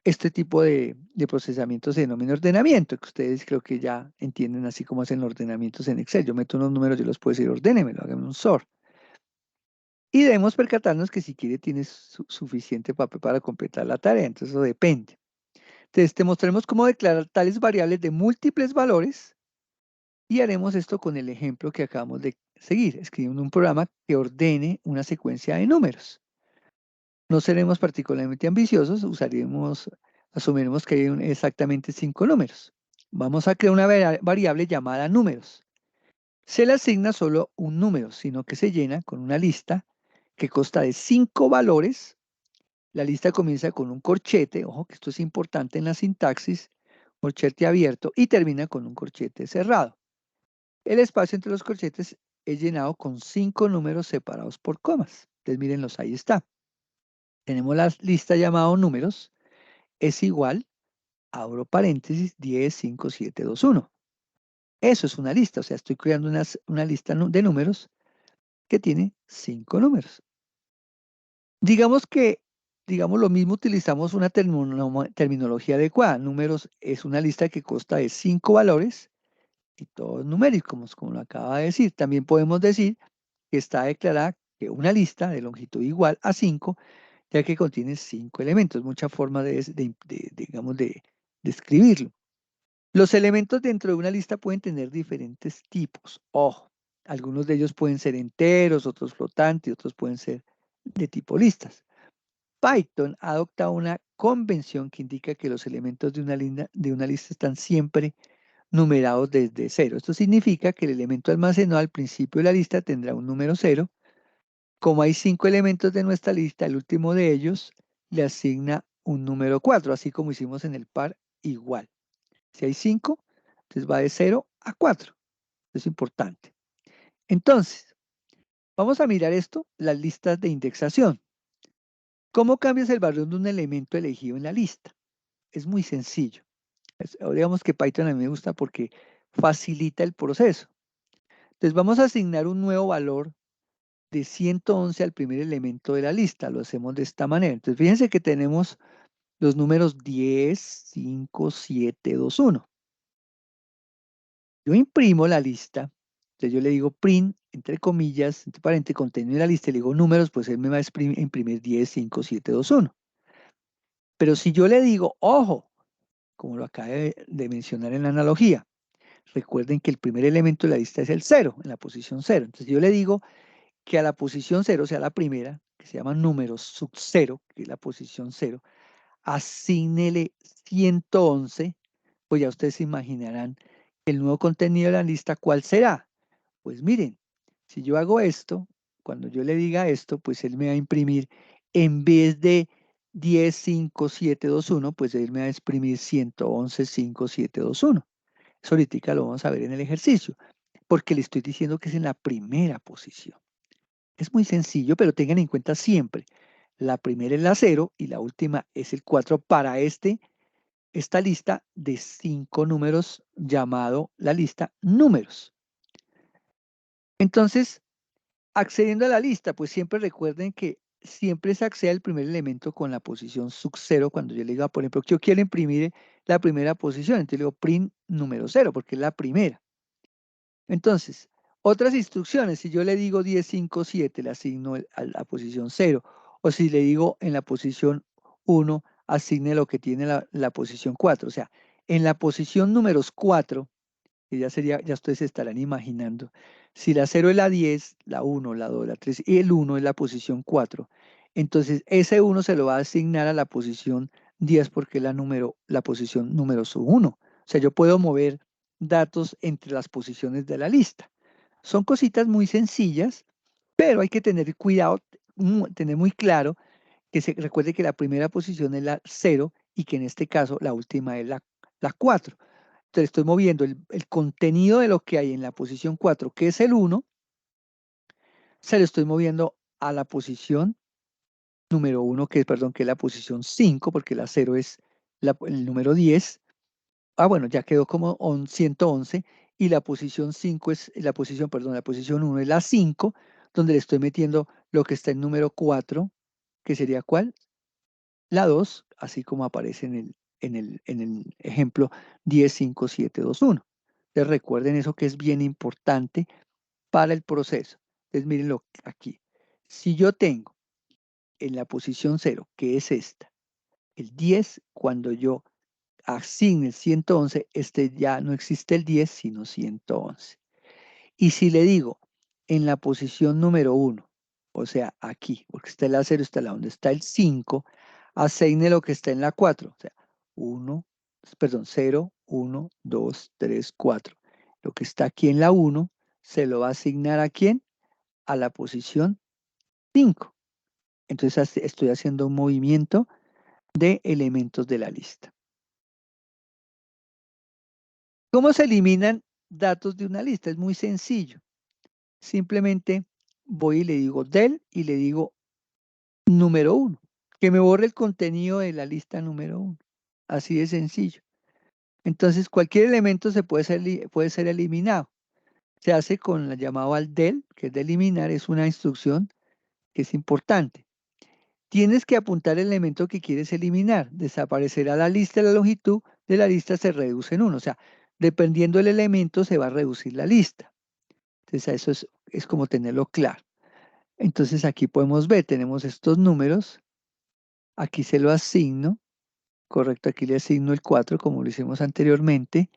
Este tipo de procesamiento se denomina ordenamiento, que ustedes creo que ya entienden así como hacen los ordenamientos en Excel. Yo meto unos números, yo los puedo decir, ordénemelo, hágame un sort. Y debemos percatarnos que si quiere tienes suficiente papel para completar la tarea, entonces eso depende. Entonces te mostraremos cómo declarar tales variables de múltiples valores y haremos esto con el ejemplo que acabamos de seguir, escribiendo un programa que ordene una secuencia de números. No seremos particularmente ambiciosos, asumiremos que hay exactamente 5 números. Vamos a crear una variable llamada números. Se le asigna solo un número, sino que se llena con una lista que consta de 5 valores. La lista comienza con un corchete, ojo que esto es importante en la sintaxis, corchete abierto, y termina con un corchete cerrado. El espacio entre los corchetes es llenado con 5 números separados por comas. Entonces mírenlos, ahí está. Tenemos la lista llamada números, es igual, abro paréntesis, 10, 5, 7, 2, 1. Eso es una lista, o sea, estoy creando una lista de números que tiene 5 números. Digamos lo mismo, utilizamos una terminología adecuada. Números es una lista que consta de 5 valores y todos numéricos, como lo acaba de decir. También podemos decir que está declarada que una lista de longitud igual a 5, ya que contiene 5 elementos. Muchas formas digamos, de escribirlo. Los elementos dentro de una lista pueden tener diferentes tipos. Ojo, algunos de ellos pueden ser enteros, otros flotantes, otros pueden ser de tipo listas. Python adopta una convención que indica que los elementos de una lista están siempre numerados desde cero. Esto significa que el elemento almacenado al principio de la lista tendrá un número 0. Como hay 5 elementos de nuestra lista, el último de ellos le asigna un número 4, así como hicimos en el par igual. Si hay 5, entonces va de 0 a 4. Es importante. Entonces, vamos a mirar esto, las listas de indexación. ¿Cómo cambias el valor de un elemento elegido en la lista? Es muy sencillo. Digamos que Python a mí me gusta porque facilita el proceso. Entonces vamos a asignar un nuevo valor de 111 al primer elemento de la lista. Lo hacemos de esta manera. Entonces fíjense que tenemos los números 10, 5, 7, 2, 1. Yo imprimo la lista. Entonces yo le digo print, entre comillas, entre paréntesis, contenido de la lista, y le digo números, pues él me va a imprimir 10, 5, 7, 2, 1. Pero si yo le digo, ojo, como lo acabé de mencionar en la analogía, recuerden que el primer elemento de la lista es el 0, en la posición 0. Entonces yo le digo que a la posición 0, o sea, la primera, que se llama número sub 0, que es la posición 0, asígnele 111, pues ya ustedes se imaginarán el nuevo contenido de la lista, ¿cuál será? Pues miren, si yo hago esto, cuando yo le diga esto, pues él me va a imprimir, en vez de 10, 5, 7, 2, 1, pues él me va a imprimir 111, 5, 7, 2, 1. Eso ahorita lo vamos a ver en el ejercicio, porque le estoy diciendo que es en la primera posición. Es muy sencillo, pero tengan en cuenta siempre, la primera es la 0 y la última es el 4 para esta lista de 5 números llamado la lista números. Entonces, accediendo a la lista, pues siempre recuerden que siempre se accede al primer elemento con la posición sub 0. Cuando yo le diga, por ejemplo, yo quiero imprimir la primera posición, entonces le digo print número 0 porque es la primera. Entonces, otras instrucciones, si yo le digo 10, 5, 7, le asigno a la posición 0, o si le digo en la posición 1, asigne lo que tiene la posición 4. O sea, en la posición números 4, que ya sería, ya ustedes se estarán imaginando, si la 0 es la 10, la 1, la 2, la 3 y el 1 es la posición 4, entonces ese 1 se lo va a asignar a la posición 10 porque es la posición número 1. O sea, yo puedo mover datos entre las posiciones de la lista. Son cositas muy sencillas, pero hay que tener cuidado, tener muy claro que se recuerde que la primera posición es la 0 y que en este caso la última es la 4. Entonces estoy moviendo el contenido de lo que hay en la posición 4, que es el 1, se lo estoy moviendo a la posición número 1, que es, perdón, que es la posición 5, porque la 0 es el número 10. Bueno, ya quedó como 111 y la posición 5 es la posición, perdón, la posición 1 es la 5, donde le estoy metiendo lo que está en número 4, que sería ¿cuál? La 2, así como aparece en el ejemplo 10, 5, 7, 2, 1. Entonces recuerden eso que es bien importante para el proceso. Entonces mírenlo aquí. Si yo tengo en la posición 0, que es esta, el 10, cuando yo asigne el 111, ya no existe el 10, sino 111. Y si le digo en la posición número 1, o sea, aquí, porque está la 0, está la donde está el 5, asigne lo que está en la 4, o sea, 1, perdón, 0, 1, 2, 3, 4. Lo que está aquí en la 1 se lo va a asignar ¿a quién? A la posición 5. Entonces estoy haciendo un movimiento de elementos de la lista. ¿Cómo se eliminan datos de una lista? Es muy sencillo. Simplemente voy y le digo del y le digo número 1, que me borre el contenido de la lista número 1. Así de sencillo. Entonces, cualquier elemento puede ser eliminado. Se hace con la llamada al del, que es de eliminar, es una instrucción que es importante. Tienes que apuntar el elemento que quieres eliminar. Desaparecerá la lista, la longitud de la lista se reduce en 1. O sea, dependiendo del elemento se va a reducir la lista. Entonces, eso es como tenerlo claro. Entonces, aquí podemos ver, tenemos estos números. Aquí se lo asigno. Correcto, aquí le asigno el 4, como lo hicimos anteriormente.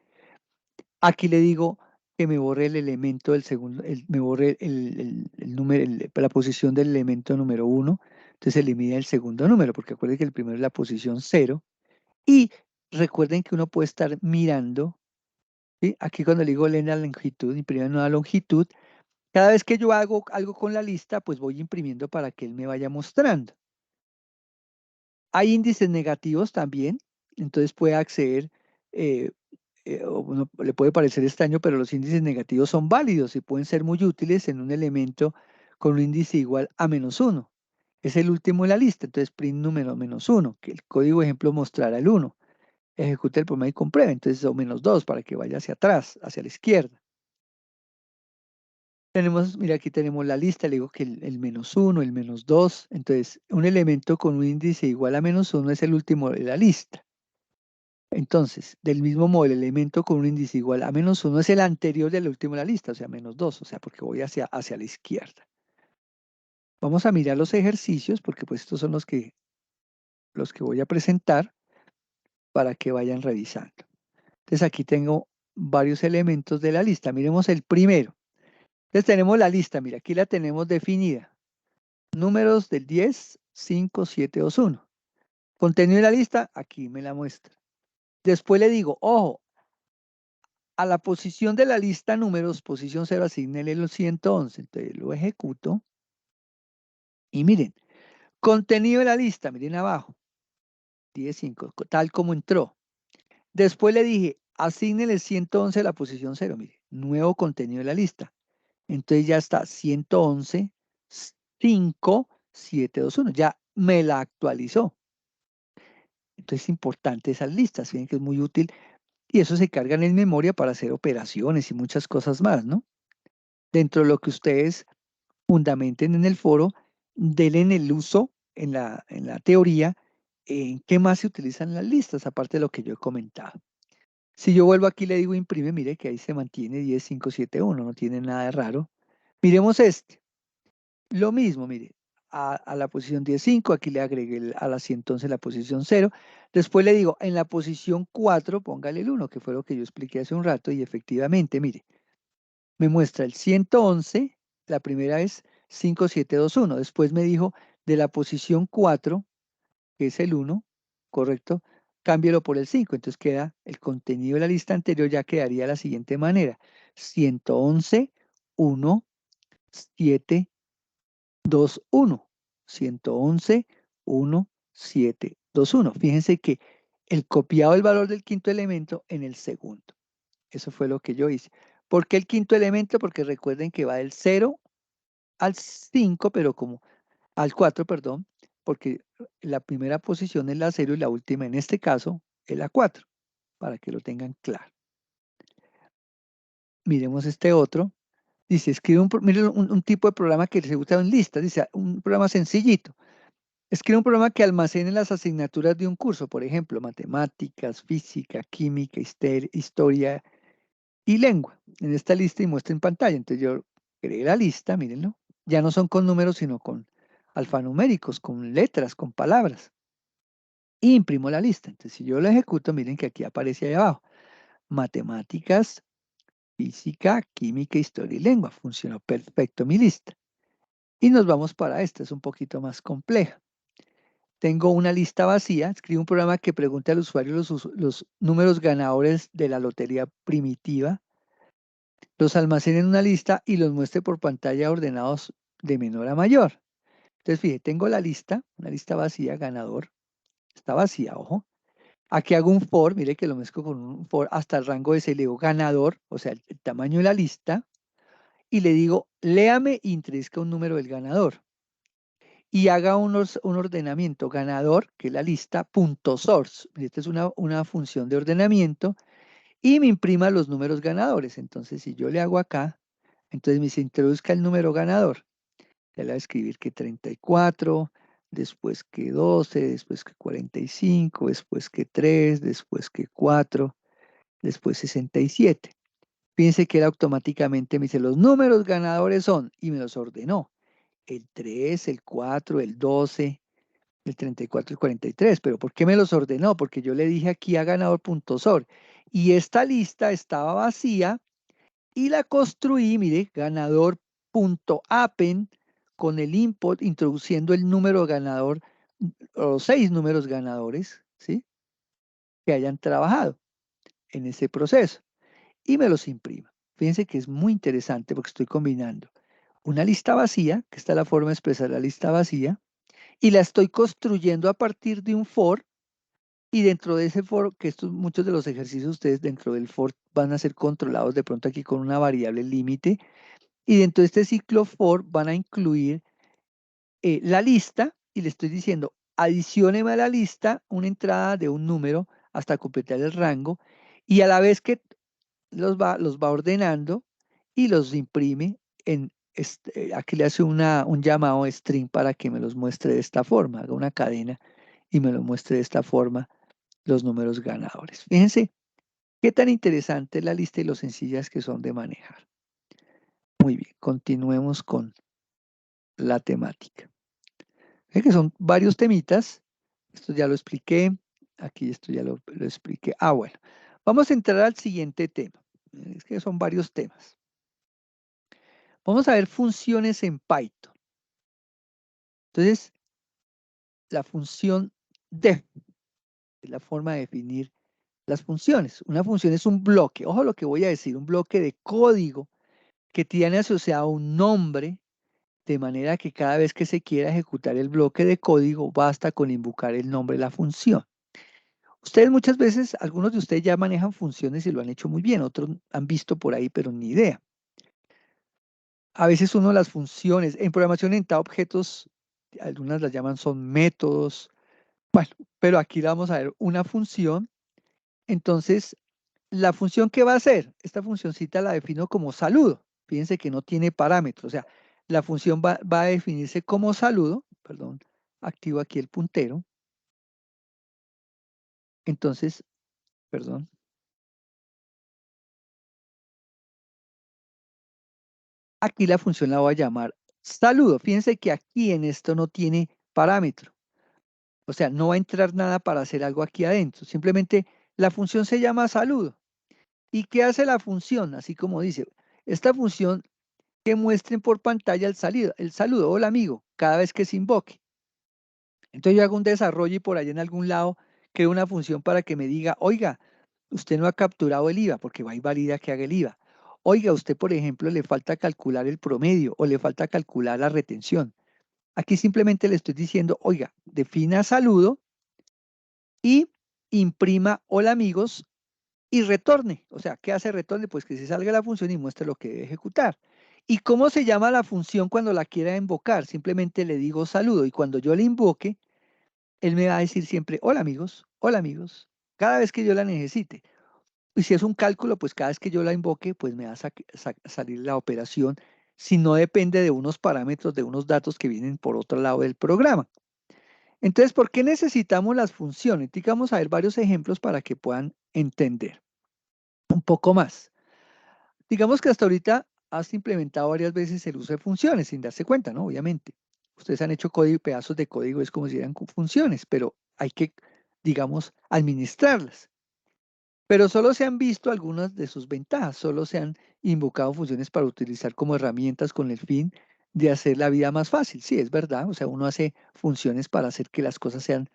Aquí le digo que me borre el elemento del segundo, me borre el número, la posición del elemento número 1. Entonces elimina el segundo número, porque acuérdense que el primero es la posición 0. Y recuerden que uno puede estar mirando, ¿sí? Aquí cuando le digo leen la longitud, imprime una longitud. Cada vez que yo hago algo con la lista, pues voy imprimiendo para que él me vaya mostrando. Hay índices negativos también, entonces puede acceder, le puede parecer extraño, pero los índices negativos son válidos y pueden ser muy útiles en un elemento con un índice igual a -1. Es el último en la lista, entonces print número -1, que el código ejemplo mostrará el 1. Ejecute el programa y compruebe, entonces o -2 para que vaya hacia atrás, hacia la izquierda. Mira, aquí tenemos la lista, le digo que el -1, el -2, entonces un elemento con un índice igual a -1 es el último de la lista. Entonces, del mismo modo, el elemento con un índice igual a -1 es el anterior del último de la lista, o sea, -2, o sea, porque voy hacia la izquierda. Vamos a mirar los ejercicios, porque pues estos son los que voy a presentar para que vayan revisando. Entonces, aquí tengo varios elementos de la lista. Miremos el primero. Entonces, tenemos la lista, mira, aquí la tenemos definida. Números del 10, 5, 7, 2, 1. Contenido de la lista, aquí me la muestra. Después le digo, ojo, a la posición de la lista números, posición 0, asignele los 111. Entonces lo ejecuto. Y miren, contenido de la lista, miren abajo, 10, 5, tal como entró. Después le dije, asignele 111 a la posición 0, mire, nuevo contenido de la lista. Entonces ya está 111, 5721. Ya me la actualizó. Entonces es importante esas listas, fíjense que es muy útil y eso se cargan en memoria para hacer operaciones y muchas cosas más, ¿no? Dentro de lo que ustedes fundamenten en el foro, denle en el uso, en la teoría, en qué más se utilizan las listas, aparte de lo que yo he comentado. Si yo vuelvo aquí y le digo imprime, mire que ahí se mantiene 10571, no tiene nada de raro. Miremos este. Lo mismo, mire, a la posición 15, aquí le agregué a la 111 la posición 0. Después le digo, en la posición 4, póngale el 1, que fue lo que yo expliqué hace un rato, y efectivamente, mire, me muestra el 111, la primera es 5721. Después me dijo, de la posición 4, que es el 1, ¿correcto? Cámbielo por el 5, entonces queda el contenido de la lista anterior, ya quedaría de la siguiente manera: 111, 1, 7, 2, 1. 111, 1, 7, 2, 1. Fíjense que el copiado del valor del quinto elemento en el segundo. Eso fue lo que yo hice. ¿Por qué el quinto elemento? Porque recuerden que va del 0 al 5, pero como al 4, perdón, porque la primera posición es la 0 y la última en este caso es la 4, para que lo tengan claro. Miremos este otro. Dice, escribe miren un tipo de programa que se usa en listas. Dice, un programa sencillito. Escribe un programa que almacene las asignaturas de un curso, por ejemplo, matemáticas, física, química, historia y lengua. En esta lista y muestra en pantalla. Entonces yo creé la lista, mírenlo. Ya no son con números, sino con alfanuméricos, con letras, con palabras. Y imprimo la lista. Entonces si yo lo ejecuto, miren que aquí aparece ahí abajo. Matemáticas, física, química, historia y lengua. Funcionó perfecto mi lista. Y nos vamos para esta, es un poquito más compleja. Tengo una lista vacía, escribo un programa que pregunte al usuario los números ganadores de la lotería primitiva, los almacene en una lista y los muestre por pantalla ordenados de menor a mayor. Entonces, fíjate, tengo la lista, una lista vacía, ganador, está vacía, ojo. Aquí hago un for, mire que lo mezclo con un for hasta el rango de ese, le digo ganador, o sea, el tamaño de la lista, y le digo, léame e introduzca un número del ganador. Y haga un ordenamiento ganador, que es la lista, punto source. Esta es una función de ordenamiento y me imprima los números ganadores. Entonces, si yo le hago acá, entonces me dice introduzca el número ganador. Ya le voy a escribir que 34, después que 12, después que 45, después que 3, después que 4, después 67. Fíjense que él automáticamente me dice los números ganadores son, y me los ordenó. El 3, el 4, el 12, el 34 y el 43. ¿Pero por qué me los ordenó? Porque yo le dije aquí a ganador.sor. Y esta lista estaba vacía y la construí, mire, ganador.appen con el input introduciendo el número ganador, o 6 números ganadores, ¿sí? Que hayan trabajado en ese proceso. Y me los imprima. Fíjense que es muy interesante porque estoy combinando una lista vacía, que está la forma de expresar la lista vacía, y la estoy construyendo a partir de un for, y dentro de ese for, que muchos de los ejercicios ustedes dentro del for van a ser controlados de pronto aquí con una variable límite, y dentro de este ciclo for van a incluir la lista, y le estoy diciendo, adicióneme a la lista una entrada de un número hasta completar el rango, y a la vez que los va ordenando y los imprime aquí le hace un llamado string para que me los muestre de esta forma, haga una cadena y me lo muestre de esta forma los números ganadores. Fíjense qué tan interesante es la lista y lo sencillas que son de manejar. Muy bien, continuemos con la temática. Fíjense que son varios temitas. Esto ya lo expliqué. Aquí esto ya lo expliqué. Bueno. Vamos a entrar al siguiente tema. Es que son varios temas. Vamos a ver funciones en Python. Entonces, la función def es la forma de definir las funciones. Una función es un bloque, ojo lo que voy a decir, un bloque de código que tiene asociado un nombre, de manera que cada vez que se quiera ejecutar el bloque de código, basta con invocar el nombre de la función. Ustedes muchas veces, algunos de ustedes ya manejan funciones y lo han hecho muy bien, otros han visto por ahí, pero ni idea. A veces uno las funciones, en programación orientada a objetos, algunas las llaman son métodos, bueno, pero aquí le vamos a ver una función. Entonces, la función que va a hacer, esta funcioncita la defino como saludo. Fíjense que no tiene parámetros, o sea, la función va a definirse como saludo, perdón, activo aquí el puntero. Entonces, perdón, aquí la función la voy a llamar saludo. Fíjense que aquí en esto no tiene parámetro. O sea, no va a entrar nada para hacer algo aquí adentro. Simplemente la función se llama saludo. ¿Y qué hace la función? Así como dice, esta función que muestren por pantalla el saludo, hola amigo, cada vez que se invoque. Entonces yo hago un desarrollo y por allá en algún lado creo una función para que me diga, oiga, usted no ha capturado el IVA, porque va a invalidar que haga el IVA. Oiga, usted, por ejemplo, le falta calcular el promedio o le falta calcular la retención. Aquí simplemente le estoy diciendo, oiga, defina saludo y imprima hola amigos y retorne. O sea, ¿qué hace retorne? Pues que se salga la función y muestre lo que debe ejecutar. ¿Y cómo se llama la función cuando la quiera invocar? Simplemente le digo saludo y cuando yo le invoque, él me va a decir siempre hola amigos, cada vez que yo la necesite. Y si es un cálculo, pues cada vez que yo la invoque, pues me va a salir la operación si no depende de unos parámetros, de unos datos que vienen por otro lado del programa. Entonces, ¿por qué necesitamos las funciones? Digamos a ver varios ejemplos para que puedan entender un poco más. Digamos que hasta ahorita has implementado varias veces el uso de funciones sin darse cuenta, ¿no? Obviamente. Ustedes han hecho código, pedazos de código, es como si eran funciones, pero hay que, digamos, administrarlas. Pero solo se han visto algunas de sus ventajas, solo se han invocado funciones para utilizar como herramientas con el fin de hacer la vida más fácil. Sí, es verdad, o sea, uno hace funciones para hacer que las cosas sean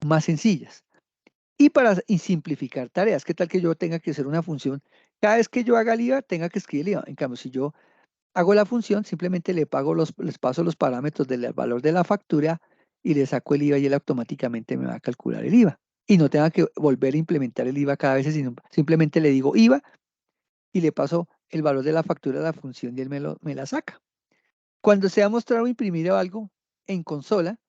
más sencillas. Y para simplificar tareas, ¿qué tal que yo tenga que hacer una función? Cada vez que yo haga el IVA, tenga que escribir el IVA. En cambio, si yo hago la función, simplemente les paso los parámetros del valor de la factura y le saco el IVA y él automáticamente me va a calcular el IVA. Y no tenga que volver a implementar el IVA cada vez, sino simplemente le digo IVA y le paso el valor de la factura a la función y él me la saca. Cuando se ha mostrado imprimir algo en consola,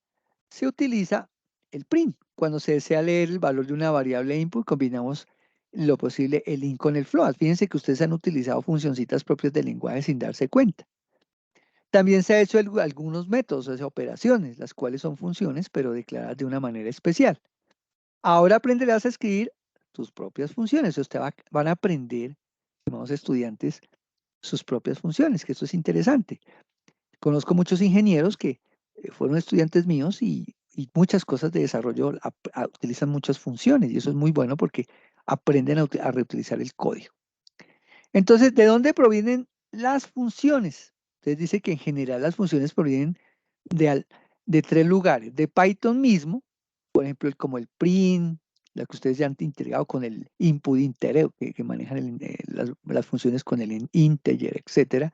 se utiliza el print. Cuando se desea leer el valor de una variable input, combinamos lo posible el int con el float. Fíjense que ustedes han utilizado funcioncitas propias del lenguaje sin darse cuenta. También se ha hecho algunos métodos, o sea, operaciones, las cuales son funciones, pero declaradas de una manera especial. Ahora aprenderás a escribir tus propias funciones. Van a aprender, estimados estudiantes, sus propias funciones, que esto es interesante. Conozco muchos ingenieros que fueron estudiantes míos y muchas cosas de desarrollo utilizan muchas funciones y eso es muy bueno porque aprenden a reutilizar el código. Entonces, ¿de dónde provienen las funciones? Entonces dice que en general las funciones provienen de tres lugares. De Python mismo, por ejemplo, como el print, la que ustedes ya han integrado con el input integer, que manejan las funciones con el integer, etcétera,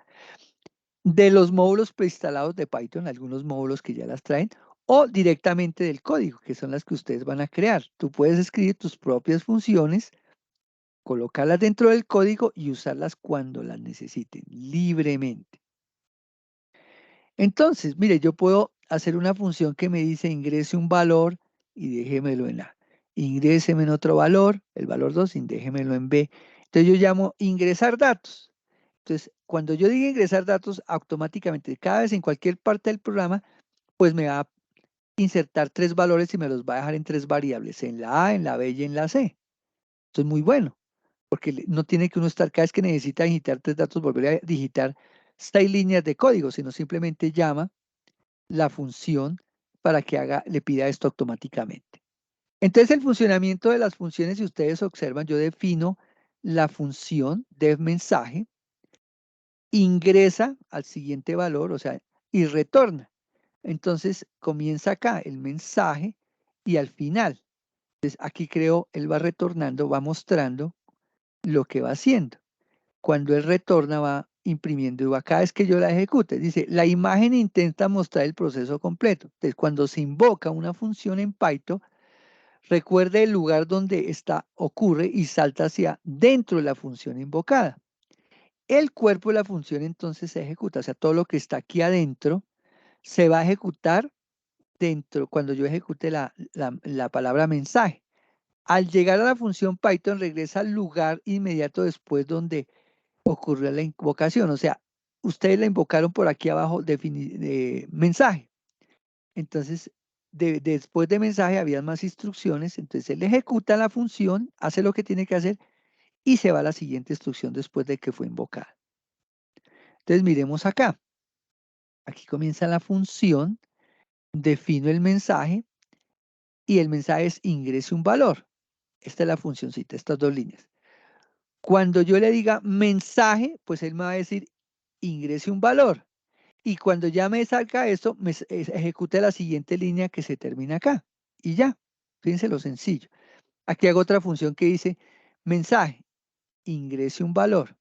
de los módulos preinstalados de Python, algunos módulos que ya las traen, o directamente del código, que son las que ustedes van a crear. Tú puedes escribir tus propias funciones, colocarlas dentro del código y usarlas cuando las necesiten, libremente. Entonces, mire, yo puedo hacer una función que me dice ingrese un valor y déjemelo en A. Ingréseme en otro valor, el valor 2, y déjemelo en B. Entonces yo llamo ingresar datos. Entonces, cuando yo diga ingresar datos, automáticamente, cada vez en cualquier parte del programa, pues me va a insertar tres valores y me los va a dejar en tres variables, en la A, en la B y en la C. Esto es muy bueno, porque no tiene que uno estar, cada vez que necesita digitar tres datos, volver a digitar 6 líneas de código, sino simplemente llama la función para que le pida esto automáticamente. Entonces, el funcionamiento de las funciones, si ustedes observan, yo defino la función de mensaje, ingresa al siguiente valor, o sea, y retorna. Entonces comienza acá el mensaje y al final. Entonces aquí creo, él va retornando, va mostrando lo que va haciendo. Cuando él retorna va imprimiendo y va cada vez que yo la ejecute. Dice, la imagen intenta mostrar el proceso completo. Entonces cuando se invoca una función en Python, recuerde el lugar donde ocurre y salta hacia dentro de la función invocada. el cuerpo de la función entonces se ejecuta. O sea, todo lo que está aquí adentro se va a ejecutar dentro, cuando yo ejecute la palabra mensaje. Al llegar a la función Python, regresa al lugar inmediato después donde ocurrió la invocación. O sea, ustedes la invocaron por aquí abajo de mensaje. Entonces, después de mensaje había más instrucciones. Entonces, él ejecuta la función, hace lo que tiene que hacer y se va a la siguiente instrucción después de que fue invocada. Entonces, miremos acá. Aquí comienza la función, defino el mensaje y el mensaje es ingrese un valor. Esta es la funcioncita, estas dos líneas. Cuando yo le diga mensaje, pues él me va a decir ingrese un valor. Y cuando ya me salga esto, ejecute la siguiente línea que se termina acá. Y ya, fíjense lo sencillo. Aquí hago otra función que dice mensaje, ingrese un valor.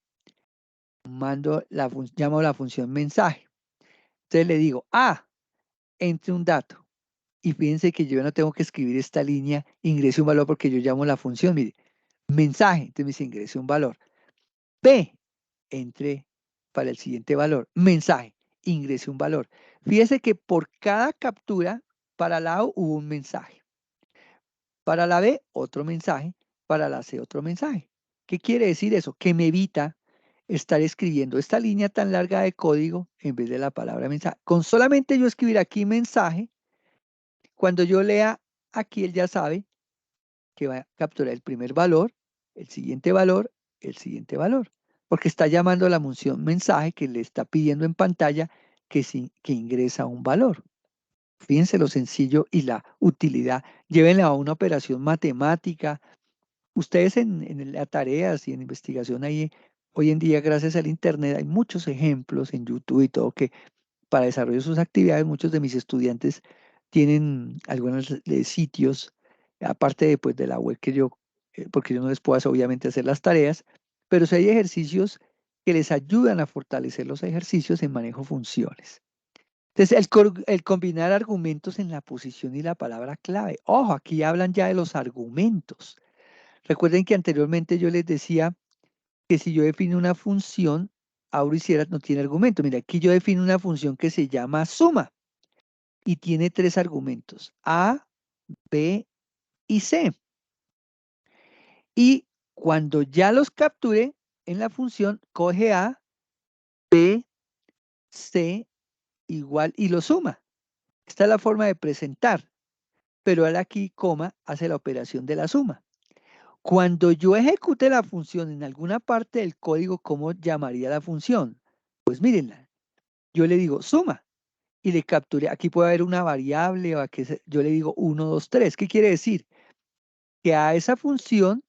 Llamo la función mensaje. Entonces le digo, entre un dato. Y fíjense que yo no tengo que escribir esta línea, ingrese un valor, porque yo llamo la función, mire, mensaje. Entonces me dice ingrese un valor. P, entre para el siguiente valor. Mensaje, ingrese un valor. Fíjese que por cada captura, para la A hubo un mensaje. Para la B, otro mensaje. Para la C, otro mensaje. ¿Qué quiere decir eso? Que me evita estar escribiendo esta línea tan larga de código en vez de la palabra mensaje. Con solamente yo escribir aquí mensaje, cuando yo lea aquí, él ya sabe que va a capturar el primer valor, el siguiente valor, el siguiente valor, porque está llamando a la función mensaje que le está pidiendo en pantalla que ingresa un valor. Fíjense lo sencillo y la utilidad. Llévenla a una operación matemática. Ustedes en las tareas y en investigación ahí, hoy en día, gracias al Internet, hay muchos ejemplos en YouTube y todo que para desarrollar sus actividades, muchos de mis estudiantes tienen algunos sitios, aparte de, pues, de la web que yo, porque yo no les puedo obviamente hacer las tareas, pero si hay ejercicios que les ayudan a fortalecer los ejercicios en manejo funciones. Entonces, el combinar argumentos en la posición y la palabra clave. Ojo, aquí hablan ya de los argumentos. Recuerden que anteriormente yo les decía que si yo defino una función, ahora hiciera no tiene argumento. Mira, aquí yo defino una función que se llama suma y tiene tres argumentos, A, B y C. Y cuando ya los capture en la función, coge A, B, C igual y lo suma. Esta es la forma de presentar, pero ahora aquí, coma, hace la operación de la suma. Cuando yo ejecute la función en alguna parte del código, ¿cómo llamaría la función? Pues mírenla, yo le digo suma y le capturé, aquí puede haber una variable o aquí yo le digo 1, 2, 3. ¿Qué quiere decir? Que a esa función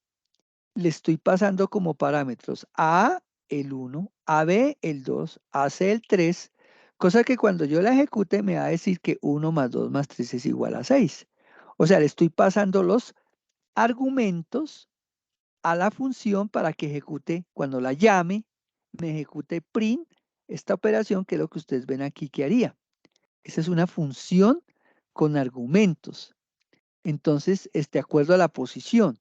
le estoy pasando como parámetros a el 1, a b el 2, a c el 3, cosa que cuando yo la ejecute me va a decir que 1 más 2 más 3 es igual a 6. O sea, le estoy pasando los argumentos a la función para que ejecute, cuando la llame, me ejecute print, esta operación que es lo que ustedes ven aquí que haría. Esa es una función con argumentos. Entonces, de acuerdo a la posición.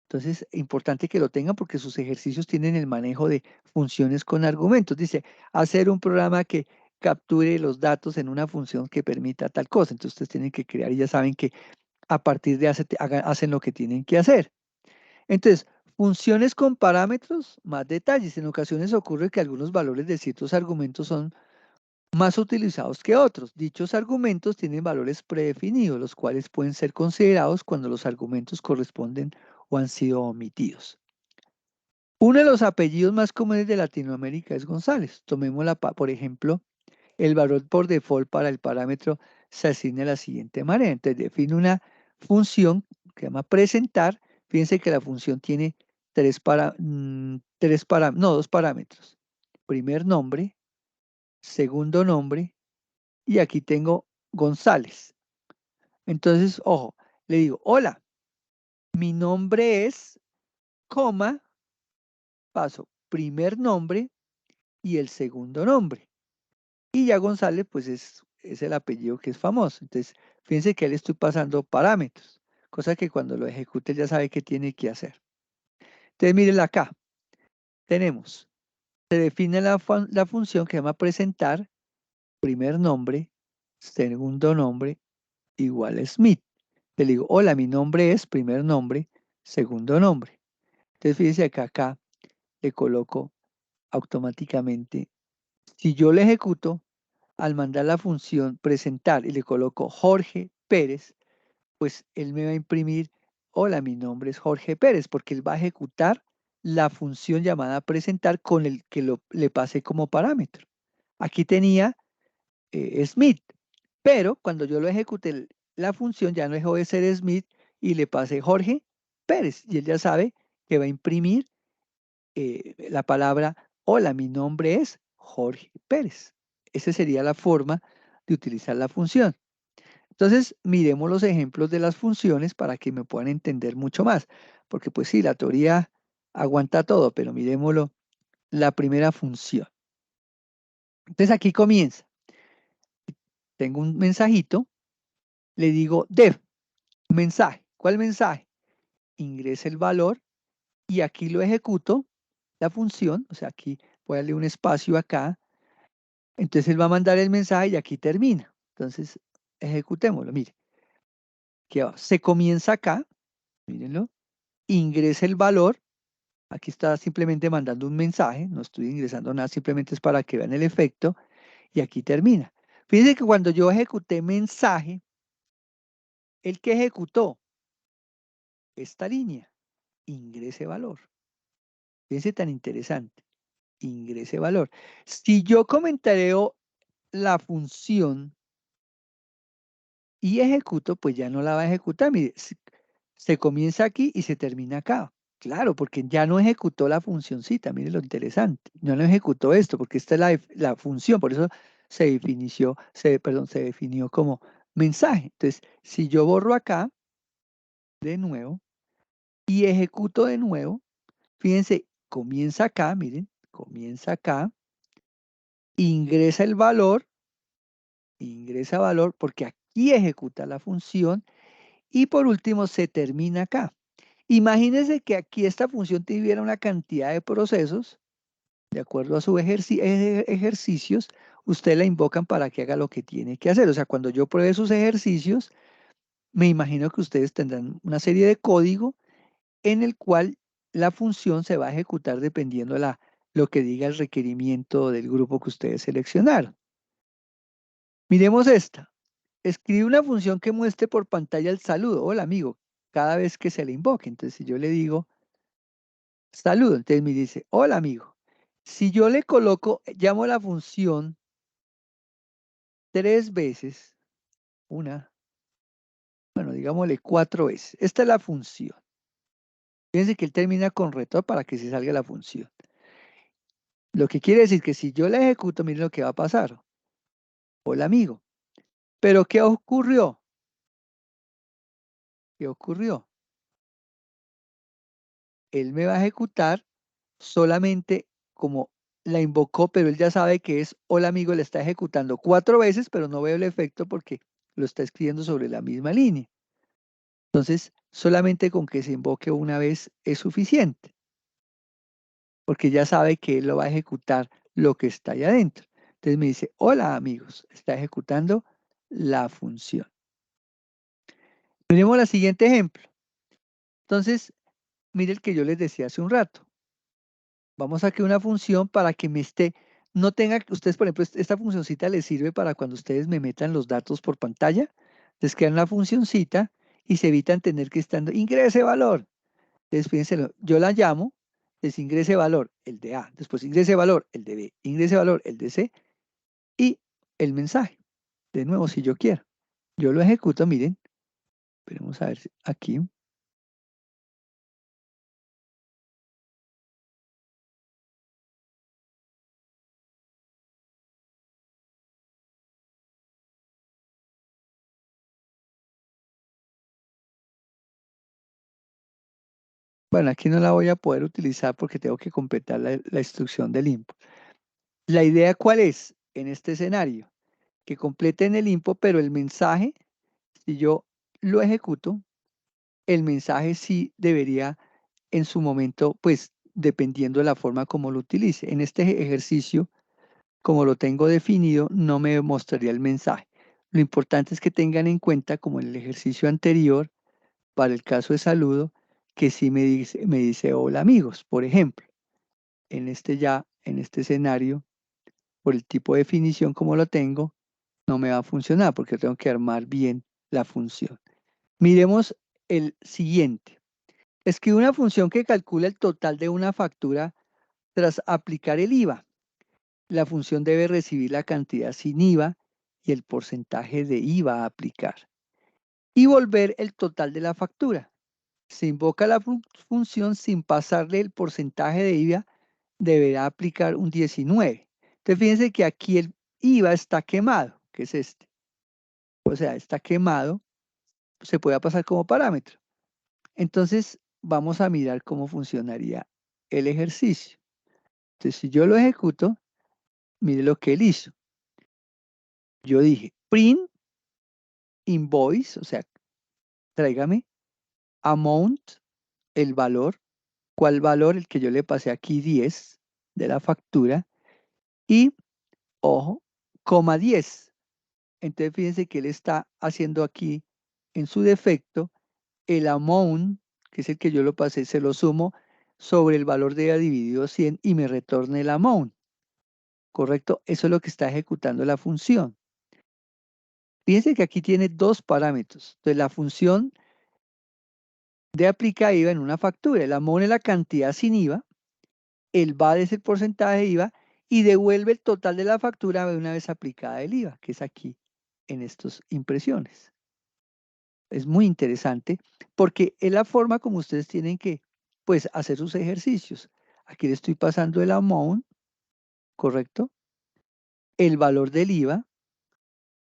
Entonces, importante que lo tengan porque sus ejercicios tienen el manejo de funciones con argumentos. Dice, hacer un programa que capture los datos en una función que permita tal cosa. Entonces, ustedes tienen que crear y ya saben que a partir de hacen lo que tienen que hacer. Entonces, funciones con parámetros, más detalles. En ocasiones ocurre que algunos valores de ciertos argumentos son más utilizados que otros. Dichos argumentos tienen valores predefinidos, los cuales pueden ser considerados cuando los argumentos corresponden o han sido omitidos. Uno de los apellidos más comunes de Latinoamérica es González. Tomémosla, por ejemplo, el valor por default para el parámetro se asigna de la siguiente manera. Entonces, define una función que se llama presentar. Fíjense que la función tiene dos parámetros. Primer nombre, segundo nombre, y aquí tengo González. Entonces, ojo, le digo, hola, mi nombre es, coma, paso, primer nombre y el segundo nombre. Y ya González, pues es el apellido que es famoso. Entonces, fíjense que le estoy pasando parámetros, cosa que cuando lo ejecute ya sabe qué tiene que hacer. Entonces, miren acá, tenemos se define la función que se llama presentar, primer nombre, segundo nombre, igual a Smith. Le digo, hola, mi nombre es primer nombre, segundo nombre. Entonces fíjense que acá le coloco automáticamente. Si yo le ejecuto, al mandar la función presentar y le coloco Jorge Pérez, pues él me va a imprimir, hola, mi nombre es Jorge Pérez, porque él va a ejecutar la función llamada presentar con el que le pasé como parámetro. Aquí tenía Smith, pero cuando yo lo ejecuté, la función ya no dejó de ser Smith y le pasé Jorge Pérez, y él ya sabe que va a imprimir la palabra, hola, mi nombre es Jorge Pérez. Esa sería la forma de utilizar la función. Entonces, miremos los ejemplos de las funciones para que me puedan entender mucho más, porque pues sí, la teoría aguanta todo, pero miremoslo, la primera función. Entonces aquí comienza. Tengo un mensajito, le digo def, mensaje. ¿Cuál mensaje? Ingresa el valor y aquí lo ejecuto, la función, o sea, aquí voy a darle un espacio acá, entonces él va a mandar el mensaje y aquí termina. Entonces, ejecutémoslo, mire, que se comienza acá, mírenlo, ingresa el valor. Aquí está simplemente mandando un mensaje, no estoy ingresando nada, simplemente es para que vean el efecto y aquí termina. Fíjense que cuando yo ejecuté mensaje, el que ejecutó esta línea, ingrese valor. Fíjense tan interesante, ingrese valor. Si yo comentaré la función y ejecuto, pues ya no la va a ejecutar. Mire, se comienza aquí y se termina acá. Claro, porque ya no ejecutó la funcioncita, mire lo interesante. No ejecutó esto, porque esta es la función, por eso perdón, se definió como mensaje. Entonces, si yo borro acá, de nuevo, y ejecuto de nuevo, fíjense, comienza acá, miren, comienza acá, ingresa valor, porque aquí ejecuta la función, y por último se termina acá. Imagínense que aquí esta función tuviera una cantidad de procesos, de acuerdo a sus ejercicios, ustedes la invocan para que haga lo que tiene que hacer. O sea, cuando yo pruebe sus ejercicios, me imagino que ustedes tendrán una serie de código en el cual la función se va a ejecutar dependiendo de lo que diga el requerimiento del grupo que ustedes seleccionaron. Miremos esta. Escribe una función que muestre por pantalla el saludo. Hola, amigo, cada vez que se le invoque. Entonces, si yo le digo saludo, entonces me dice, hola, amigo. Si yo le coloco, llamo a la función 3 veces, bueno, digámosle 4 veces. Esta es la función. Fíjense que él termina con retorno para que se salga la función. Lo que quiere decir que si yo la ejecuto, miren lo que va a pasar. Hola, amigo. Pero ¿qué ocurrió? ¿Qué ocurrió? Él me va a ejecutar solamente como la invocó, pero él ya sabe que es hola, amigo, le está ejecutando 4 veces, pero no veo el efecto porque lo está escribiendo sobre la misma línea. Entonces, solamente con que se invoque una vez es suficiente, porque ya sabe que él lo va a ejecutar lo que está ahí adentro. Entonces me dice, hola amigos, está ejecutando la función. Miremos el siguiente ejemplo. Entonces, mire el que yo les decía hace un rato. Vamos a crear una función para que no tenga, ustedes por ejemplo, esta funcioncita les sirve para cuando ustedes me metan los datos por pantalla, les crean una funcioncita y se evitan tener que estar, ingrese valor. Entonces, fíjense, yo la llamo, les ingrese valor, el de A, después ingrese valor, el de B, ingrese valor, el de C, y el mensaje. De nuevo, si yo quiero. Yo lo ejecuto, miren, vamos a ver aquí. Bueno, aquí no la voy a poder utilizar porque tengo que completar la instrucción del input. La idea, ¿cuál es? En este escenario, que completen el input, pero el mensaje, si yo lo ejecuto, el mensaje sí debería en su momento, pues, dependiendo de la forma como lo utilice. En este ejercicio, como lo tengo definido, no me mostraría el mensaje. Lo importante es que tengan en cuenta, como en el ejercicio anterior, para el caso de saludo, que sí me dice hola amigos, por ejemplo. En este escenario, por el tipo de definición como lo tengo, no me va a funcionar porque tengo que armar bien la función. Miremos el siguiente. Escribe una función que calcula el total de una factura tras aplicar el IVA. La función debe recibir la cantidad sin IVA y el porcentaje de IVA a aplicar y volver el total de la factura. Se invoca la función sin pasarle el porcentaje de IVA, deberá aplicar un 19. Entonces fíjense que aquí el IVA está quemado, que es este. O sea, está quemado, se puede pasar como parámetro. Entonces vamos a mirar cómo funcionaría el ejercicio. Entonces si yo lo ejecuto, mire lo que él hizo. Yo dije print invoice, o sea, tráigame amount, el valor. ¿Cuál valor? El que yo le pasé aquí 10 de la factura. Y, ojo, coma 10. Entonces fíjense que él está haciendo aquí, en su defecto, el amount, que es el que yo lo pasé, se lo sumo sobre el valor de A dividido 100 y me retorne el amount. ¿Correcto? Eso es lo que está ejecutando la función. Fíjense que aquí tiene dos parámetros. Entonces la función de aplica IVA en una factura. El amount es la cantidad sin IVA, el VAD es el porcentaje de IVA y devuelve el total de la factura una vez aplicada el IVA, que es aquí en estas impresiones. Es muy interesante porque es la forma como ustedes tienen que, pues, hacer sus ejercicios. Aquí le estoy pasando el amount, ¿correcto? El valor del IVA,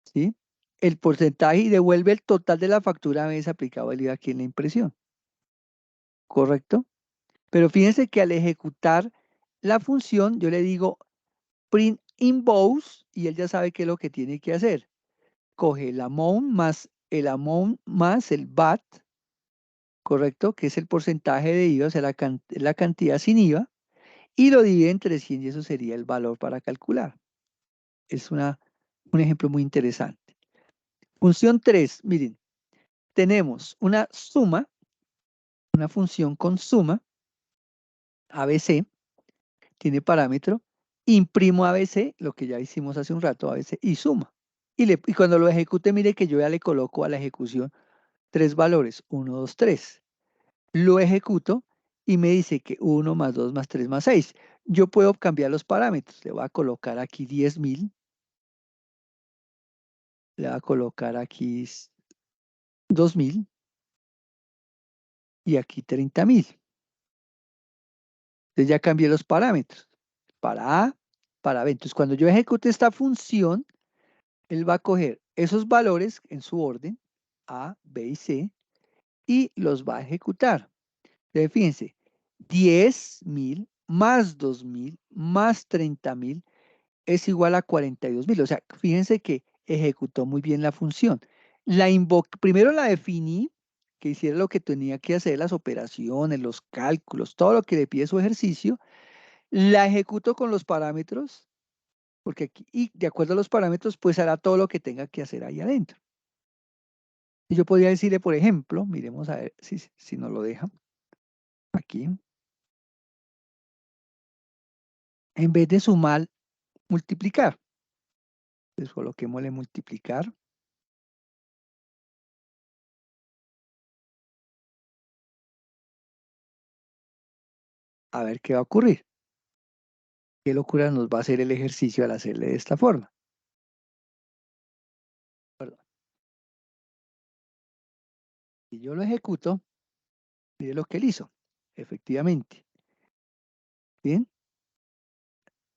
¿sí? El porcentaje y devuelve el total de la factura una vez aplicado el IVA aquí en la impresión, ¿correcto? Pero fíjense que al ejecutar la función, yo le digo print invoice y él ya sabe qué es lo que tiene que hacer. Coge el amount más el VAT, ¿correcto? Que es el porcentaje de IVA, o sea, la cantidad sin IVA, y lo divide entre 100 y eso sería el valor para calcular. Es un ejemplo muy interesante. Función 3, miren, tenemos una suma, una función con suma, ABC, tiene parámetro, imprimo ABC, lo que ya hicimos hace un rato, ABC, y suma. Y cuando lo ejecute, mire que yo ya le coloco a la ejecución tres valores, 1, 2, 3. Lo ejecuto y me dice que 1 más 2 más 3 más 6. Yo puedo cambiar los parámetros. Le voy a colocar aquí 10.000. Le voy a colocar aquí 2.000 y aquí 30.000. Entonces ya cambié los parámetros. Para A, para B. Entonces cuando yo ejecute esta función, él va a coger esos valores en su orden, A, B y C, y los va a ejecutar. Entonces fíjense, 10.000 más 2.000 más 30.000 es igual a 42.000. O sea, fíjense que ejecutó muy bien la función. Primero la definí, que hiciera lo que tenía que hacer, las operaciones, los cálculos, todo lo que le pide su ejercicio. La ejecuto con los parámetros, porque aquí, y de acuerdo a los parámetros, pues hará todo lo que tenga que hacer ahí adentro. Y yo podría decirle, por ejemplo, miremos a ver si nos lo deja. Aquí. En vez de sumar, multiplicar. Entonces coloquémosle multiplicar. A ver qué va a ocurrir. Qué locura nos va a hacer el ejercicio al hacerle de esta forma. Perdón. Si yo lo ejecuto, mire lo que él hizo. Efectivamente. Bien.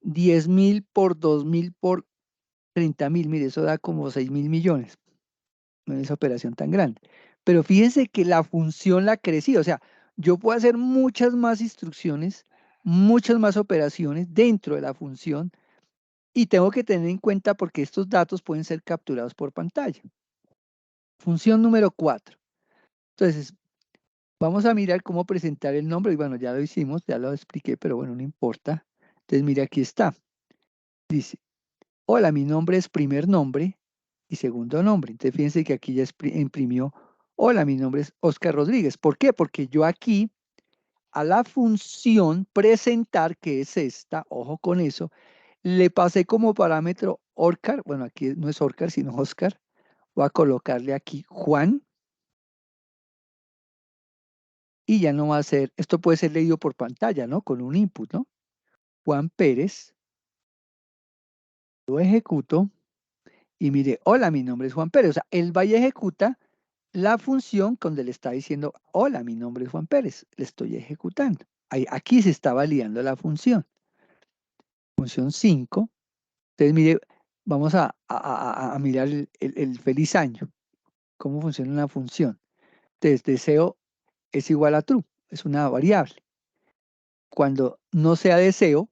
10.000 por 2.000 por 30.000. Mire, eso da como 6.000 millones. No es esa operación tan grande. Pero fíjense que la función la crecí. O sea, yo puedo hacer muchas más instrucciones, muchas más operaciones dentro de la función y tengo que tener en cuenta porque estos datos pueden ser capturados por pantalla. Función número 4. Entonces, Vamos a mirar cómo presentar el nombre. Y bueno, ya lo hicimos, ya lo expliqué, pero bueno, no importa. Entonces, mire, aquí está. Dice, hola, mi nombre es primer nombre y segundo nombre. Entonces, fíjense que aquí ya imprimió, hola, mi nombre es Oscar Rodríguez. ¿Por qué? Porque yo aquí a la función presentar, que es esta, ojo con eso, le pasé como parámetro Oscar. Bueno, aquí no es Oscar, sino Oscar. Voy a colocarle aquí Juan y ya no va a ser, esto puede ser leído por pantalla, ¿no? Con un input, ¿no? Juan Pérez, lo ejecuto y mire, hola, mi nombre es Juan Pérez. O sea, él va y ejecuta la función donde le está diciendo, hola, mi nombre es Juan Pérez, le estoy ejecutando. Ahí, aquí se está validando la función 5. Entonces, mire, vamos a mirar el feliz año, cómo funciona una función. Entonces, deseo es igual a true, es una variable. Cuando no sea deseo,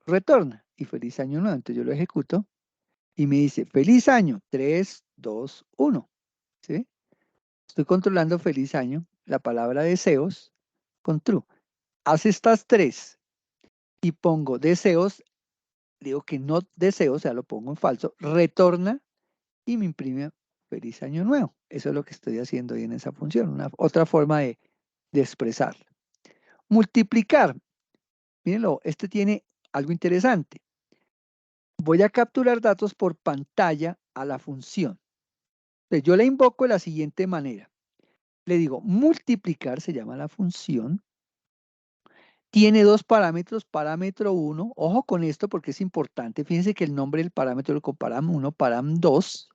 retorna y feliz año nuevo. Entonces yo lo ejecuto y me dice feliz año 3, 2, 1. ¿Sí? Estoy controlando feliz año, la palabra deseos con true. Hace estas tres y pongo deseos, digo que no deseo, o sea, lo pongo en falso, retorna y me imprime feliz año nuevo. Eso es lo que estoy haciendo ahí en esa función, una otra forma de expresarlo. Multiplicar, mírenlo, este tiene algo interesante. Voy a capturar datos por pantalla a la función. Entonces, yo la invoco de la siguiente manera. Le digo multiplicar, se llama la función. Tiene dos parámetros, parámetro 1. Ojo con esto porque es importante. Fíjense que el nombre del parámetro lo param 1, param 2.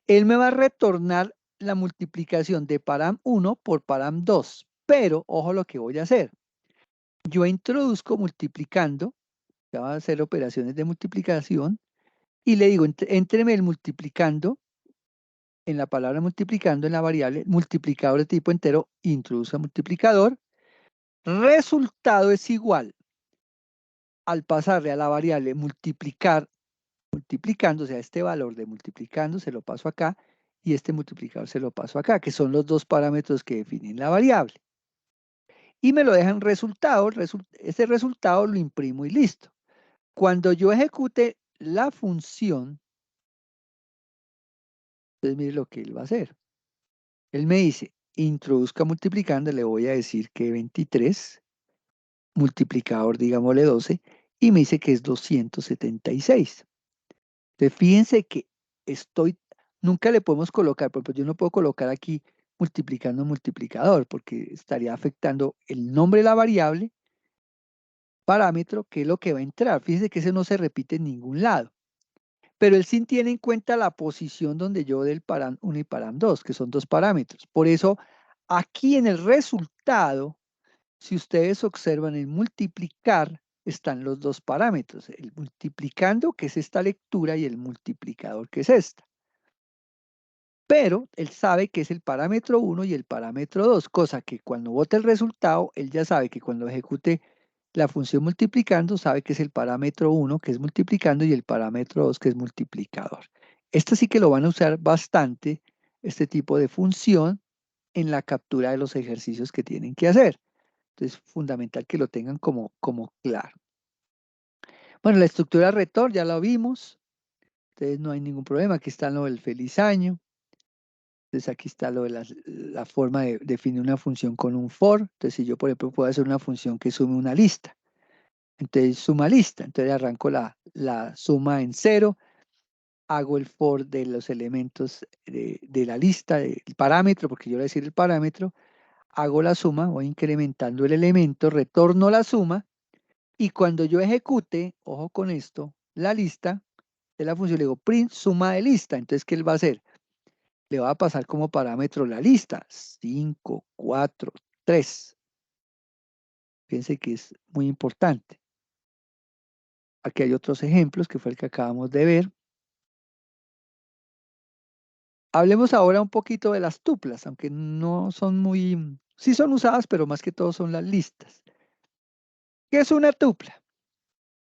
Él me va a retornar la multiplicación de param 1 por param 2. Pero, ojo lo que voy a hacer. Yo introduzco multiplicando, ya va a hacer operaciones de multiplicación, y le digo, entreme el multiplicando en la palabra multiplicando en la variable multiplicador de tipo entero, introduzca multiplicador. Resultado es igual al pasarle a la variable multiplicar, multiplicando, o sea, este valor de multiplicando se lo paso acá y este multiplicador se lo paso acá, que son los dos parámetros que definen la variable. Y me lo dejan resultado, ese resultado lo imprimo y listo. Cuando yo ejecute la función, entonces mire lo que él va a hacer. Él me dice, introduzca multiplicando, le voy a decir que 23, multiplicador, digámosle 12, y me dice que es 276. Entonces, fíjense que nunca le podemos colocar, por ejemplo, yo no puedo colocar aquí multiplicando multiplicador, porque estaría afectando el nombre de la variable, parámetro, que es lo que va a entrar. Fíjense que ese no se repite en ningún lado. Pero él sí tiene en cuenta la posición donde yo del param 1 y param 2, que son dos parámetros. Por eso, aquí en el resultado, si ustedes observan el multiplicar, están los dos parámetros, el multiplicando, que es esta lectura, y el multiplicador, que es esta. Pero él sabe que es el parámetro 1 y el parámetro 2, cosa que cuando bote el resultado, él ya sabe que cuando ejecute la función multiplicando, sabe que es el parámetro 1, que es multiplicando, y el parámetro 2, que es multiplicador. Esto sí que lo van a usar bastante, este tipo de función, en la captura de los ejercicios que tienen que hacer. Entonces, es fundamental que lo tengan como claro. Bueno, la estructura retorn ya la vimos. Entonces, no hay ningún problema. Aquí está lo del feliz año. Entonces, aquí está lo de la forma de definir una función con un for. Entonces, si yo, por ejemplo, puedo hacer una función que sume una lista. Entonces, suma lista. Entonces, arranco la suma en 0. Hago el for de los elementos de la lista, del parámetro, porque yo voy a decir el parámetro. Hago la suma, voy incrementando el elemento, retorno la suma. Y cuando yo ejecute, ojo con esto, la lista de la función, le digo print suma de lista. Entonces, ¿qué él va a hacer? Le va a pasar como parámetro la lista. 5, 4, 3. Fíjense que es muy importante. Aquí hay otros ejemplos, que fue el que acabamos de ver. Hablemos ahora un poquito de las tuplas, aunque no son muy... Sí son usadas, pero más que todo son las listas. ¿Qué es una tupla?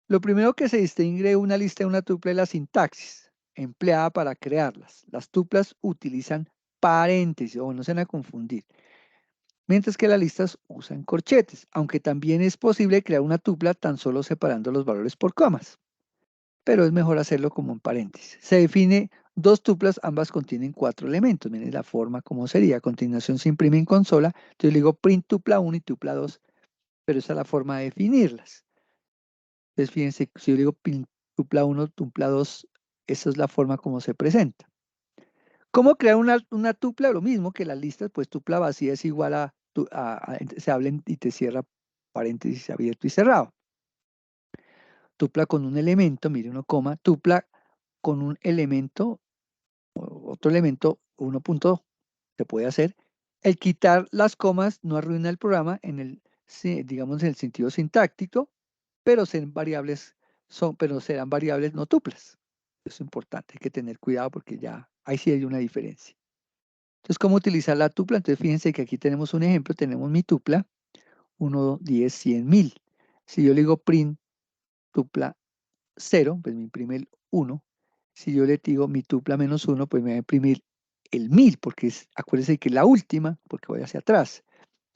Lo primero que se distingue de una lista de una tupla es la sintaxis empleada para crearlas. Las tuplas utilizan paréntesis, o no se van a confundir. mientras que las listas usan corchetes, aunque también es posible crear una tupla tan solo separando los valores por comas, pero es mejor hacerlo como en paréntesis. Se define dos tuplas, ambas contienen 4 elementos. Miren la forma como sería. A continuación se imprime en consola. Entonces le digo print tupla 1 y tupla 2, pero esa es la forma de definirlas. Entonces fíjense, si yo digo print tupla 1, tupla 2, esa es la forma como se presenta. ¿Cómo crear una tupla? Lo mismo que las listas, pues tupla vacía es igual se hablen y te cierra paréntesis abierto y cerrado. Tupla con un elemento, mire, uno coma, tupla con un elemento, otro elemento, 1.2, se puede hacer. El quitar las comas no arruina el programa digamos, en el sentido sintáctico, pero serán variables no tuplas. Eso es importante, hay que tener cuidado porque ya ahí sí hay una diferencia. Entonces, ¿cómo utilizar la tupla? Entonces, fíjense que aquí tenemos un ejemplo, tenemos mi tupla, 1, 10, 100, 1000. Si yo le digo print tupla 0, pues me imprime el 1. Si yo le digo mi tupla menos 1, pues me va a imprimir el 1000, porque acuérdense que es la última, porque voy hacia atrás.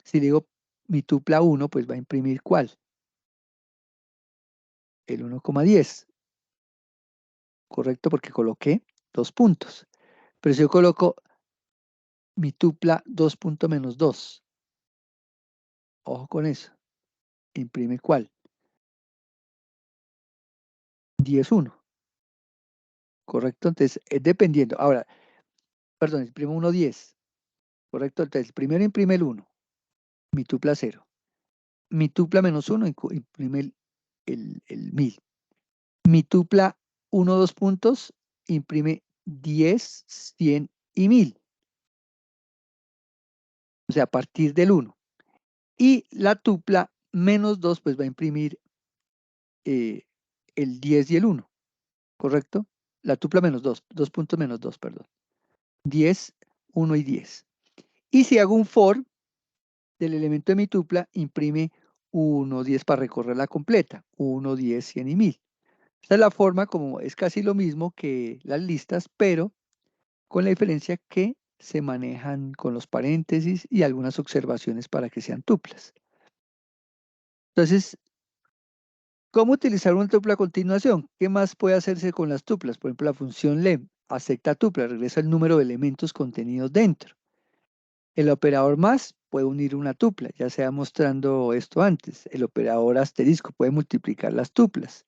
Si le digo mi tupla 1, pues va a imprimir ¿cuál? El 1,10. Correcto, porque coloqué 2 puntos. Pero si yo coloco mi tupla 2 punto menos 2, ojo con eso, imprime ¿cuál? 10,1. Correcto, entonces es dependiendo. Ahora, perdón, imprime 1,10. Correcto, entonces primero imprime el 1, mi tupla 0. Mi tupla menos 1 imprime el 1000. Mi tupla 1, 2 puntos, imprime 10, 100 y 1000. O sea, a partir del 1. Y la tupla menos 2, pues va a imprimir el 10 y el 1. ¿Correcto? La tupla menos 2, 2 puntos menos 2, perdón. 10, 1 y 10. Y si hago un for del elemento de mi tupla, imprime 1, 10 para recorrerla completa. 1, 10, 100 y 1000. Esta es la forma como es casi lo mismo que las listas, pero con la diferencia que se manejan con los paréntesis y algunas observaciones para que sean tuplas. Entonces, ¿cómo utilizar una tupla a continuación? ¿Qué más puede hacerse con las tuplas? Por ejemplo, la función lem acepta tupla, regresa el número de elementos contenidos dentro. El operador más puede unir una tupla, ya se ha mostrando esto antes. El operador asterisco puede multiplicar las tuplas.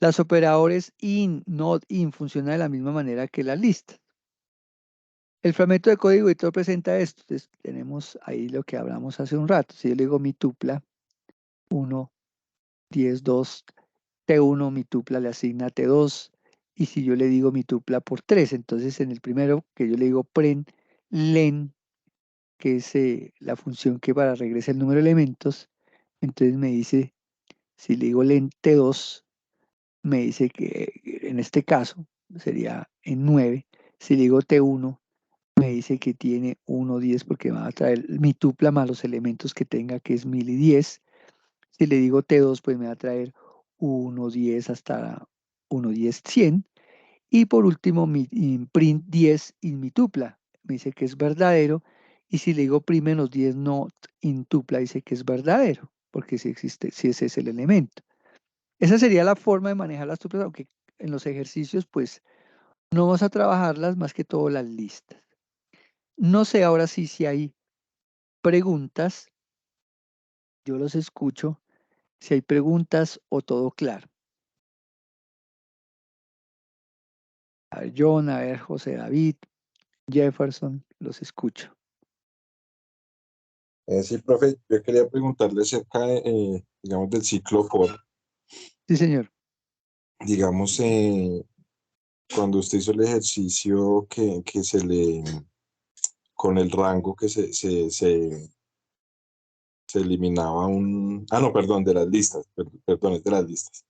Los operadores in, not, in funcionan de la misma manera que las listas. El fragmento de código editor presenta esto. Entonces, tenemos ahí lo que hablamos hace un rato. Si yo le digo mi tupla 1, 10, 2, T1, mi tupla le asigna T2. Y si yo le digo mi tupla por 3, entonces en el primero que yo le digo print len, que es la función que para regresa el número de elementos, entonces me dice, si le digo len T2, me dice que en este caso sería en 9. Si le digo T1, me dice que tiene 1, 10 porque me va a traer mi tupla más los elementos que tenga, que es 1000 y 10. Si le digo T2, pues me va a traer 1, 10 hasta 1, 10, 100. Y por último, mi print 10 y mi tupla. Me dice que es verdadero. Y si le digo print menos 10 not in tupla, dice que es verdadero, porque si existe, si ese es el elemento. Esa sería la forma de manejar las tuplas, aunque en los ejercicios, pues, no vamos a trabajarlas más que todo las listas. No sé ahora sí si hay preguntas. Yo los escucho. Si hay preguntas o todo claro. A ver, John, a ver, José David, Jefferson, los escucho. Sí, profe, yo quería preguntarle acerca, digamos, del ciclo for. Sí, señor. Digamos, cuando usted hizo el ejercicio que se le, con el rango que se eliminaba no, perdón, de las listas, perdón, es de las listas,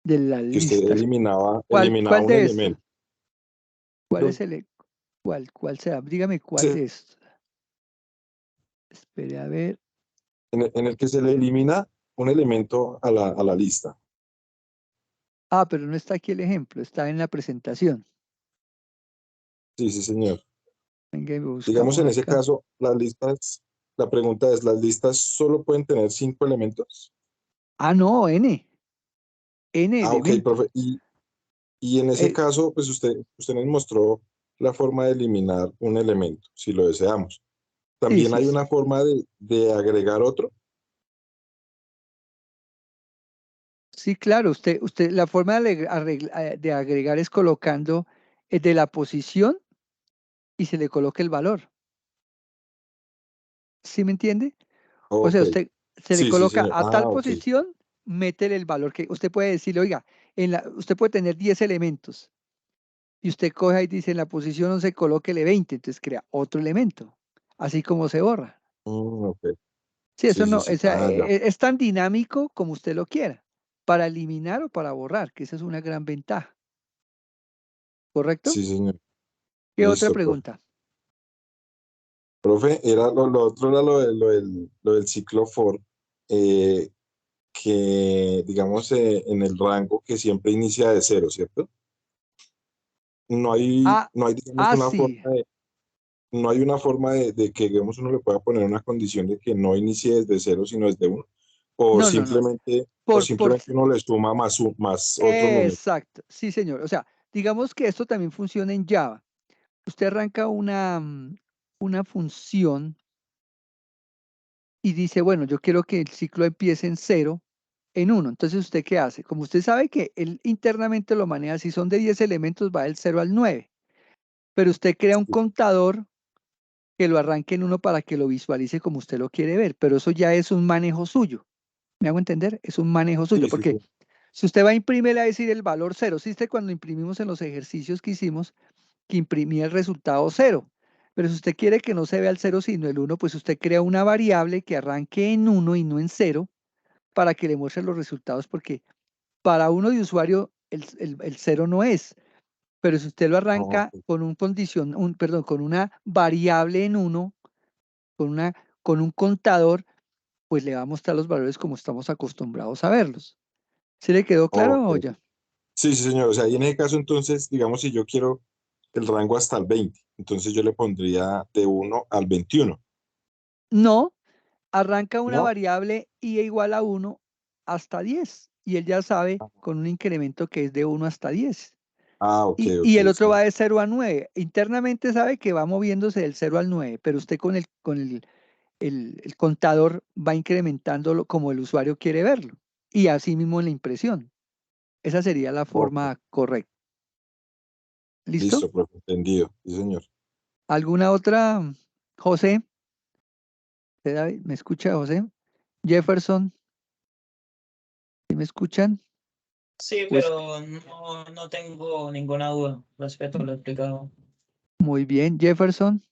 De las que usted listas. eliminaba ¿Cuál un de estos? elemento. ¿Cuál es cuál será? Dígame cuál Se- de estos. Espere a ver. en el que se le elimina un elemento a la lista. Ah, pero no está aquí el ejemplo, está en la presentación. Sí, sí, señor. Venga, y lo Digamos, buscamos en ese acá. caso, las listas. la pregunta es, ¿las listas solo pueden tener 5 elementos? Ah, no, N Ah, ok, profe. elementos. Y en ese Eh, caso, pues usted nos mostró la forma de eliminar un elemento, si lo deseamos. sí, También sí, hay sí. una forma de agregar otro. Sí, claro, la forma de agregar es colocando de la posición y se le coloca el valor. ¿Sí me entiende? O sea, Ok. usted se le Sí, sí, coloca señor. a Ah, tal ok. posición, métele el valor que usted puede decirle, oiga, usted puede tener 10 elementos y usted coge y dice en la posición 11 colóquele 20, entonces crea otro elemento, así como se borra. Ok. Sí, eso Sí, sí, no, sí. Ah, ya. es tan dinámico como usted lo quiera, para eliminar o para borrar, que esa es una gran ventaja, ¿correcto? Sí, señor. ¿Qué otra Listo, profe. pregunta? Profe, lo otro era lo del ciclo for, eh, que digamos en el rango que siempre inicia de cero, ¿cierto? Ah, No hay, digamos, una forma sí. no hay una forma de que, digamos, uno le pueda poner una condición de que no inicie desde cero, sino desde uno. No, no, no. O Por, simplemente uno le suma más otro número. exacto, sí, señor. O sea, digamos que esto también funciona en Java. Usted arranca una función y dice, bueno, yo quiero que el ciclo empiece en cero, en uno. Entonces, ¿usted qué hace? Como usted sabe que él internamente lo maneja, si son de 10 elementos, va del 0 al 9. Pero usted crea un contador que lo arranque en uno para que lo visualice como usted lo quiere ver. Pero eso ya es un manejo suyo. ¿Me hago entender? Es un manejo suyo, Sí, sí, porque sí. si usted va a imprimir, le va a decir el valor cero. ¿Sí? Cuando imprimimos en los ejercicios que hicimos, que imprimía el resultado cero. Pero si usted quiere que no se vea el cero, sino el uno, pues usted crea una variable que arranque en uno y no en cero para que le muestre los resultados, porque para uno de usuario el cero no es. Pero si usted lo Oh, arranca con perdón, con una variable en uno, con un contador, pues le va a mostrar los valores como estamos acostumbrados a verlos. ¿Se le quedó claro o ok. ya? Sí, sí, señor. O sea, y en ese caso, entonces, digamos, si yo quiero el rango hasta el 20, entonces yo le pondría de 1 al 21, No, arranca una ¿no? variable i igual a 1 hasta 10 y él ya sabe con un incremento que es de 1 hasta 10. Ah, ok, Y ok, el otro sí. va de 0 a 9. Internamente sabe que va moviéndose del 0 al 9, pero usted con el contador va incrementándolo como el usuario quiere verlo. Y así mismo en la impresión. Esa sería la Ok. forma correcta. ¿Listo? Listo, profe, entendido. Sí, señor. ¿Alguna otra, José? ¿Me escucha, José? Jefferson, ¿sí me escuchan? Sí, Pues pero no tengo ninguna duda respecto a lo explicado. muy bien, Jefferson.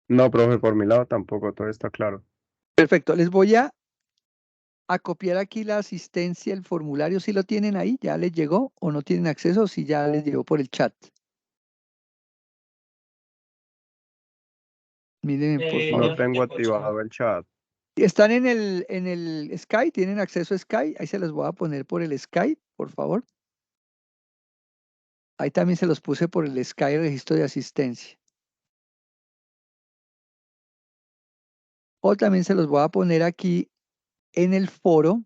No, profe, por mi lado tampoco, todo está claro. Perfecto. Les voy a copiar aquí la asistencia, el formulario. Si lo tienen ahí, ya les llegó o no tienen acceso, si ya les llegó por el chat. Miren, por No Yo favor. no tengo tengo chat. activado el chat. ¿Están en el Skype? ¿Tienen acceso a Skype? Ahí se los voy a poner por el Skype, por favor. Ahí también se los puse por el Skype registro de asistencia. O también se los voy a poner aquí en el foro.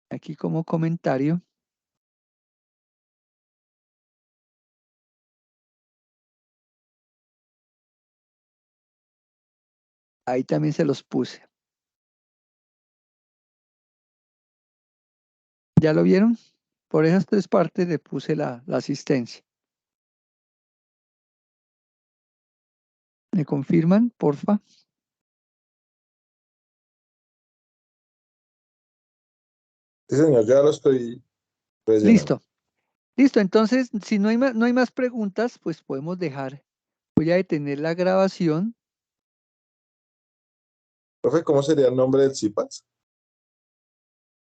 Aquí como comentario. Ahí también se los puse. ¿Ya lo vieron? Por esas tres partes le puse la asistencia. ¿Me confirman, porfa? Sí, señor, ya lo estoy rellenando. Listo. Listo. Entonces, si no hay más preguntas, pues podemos dejar. Voy a detener la grabación. Profe, ¿cómo sería el nombre del CIPAS?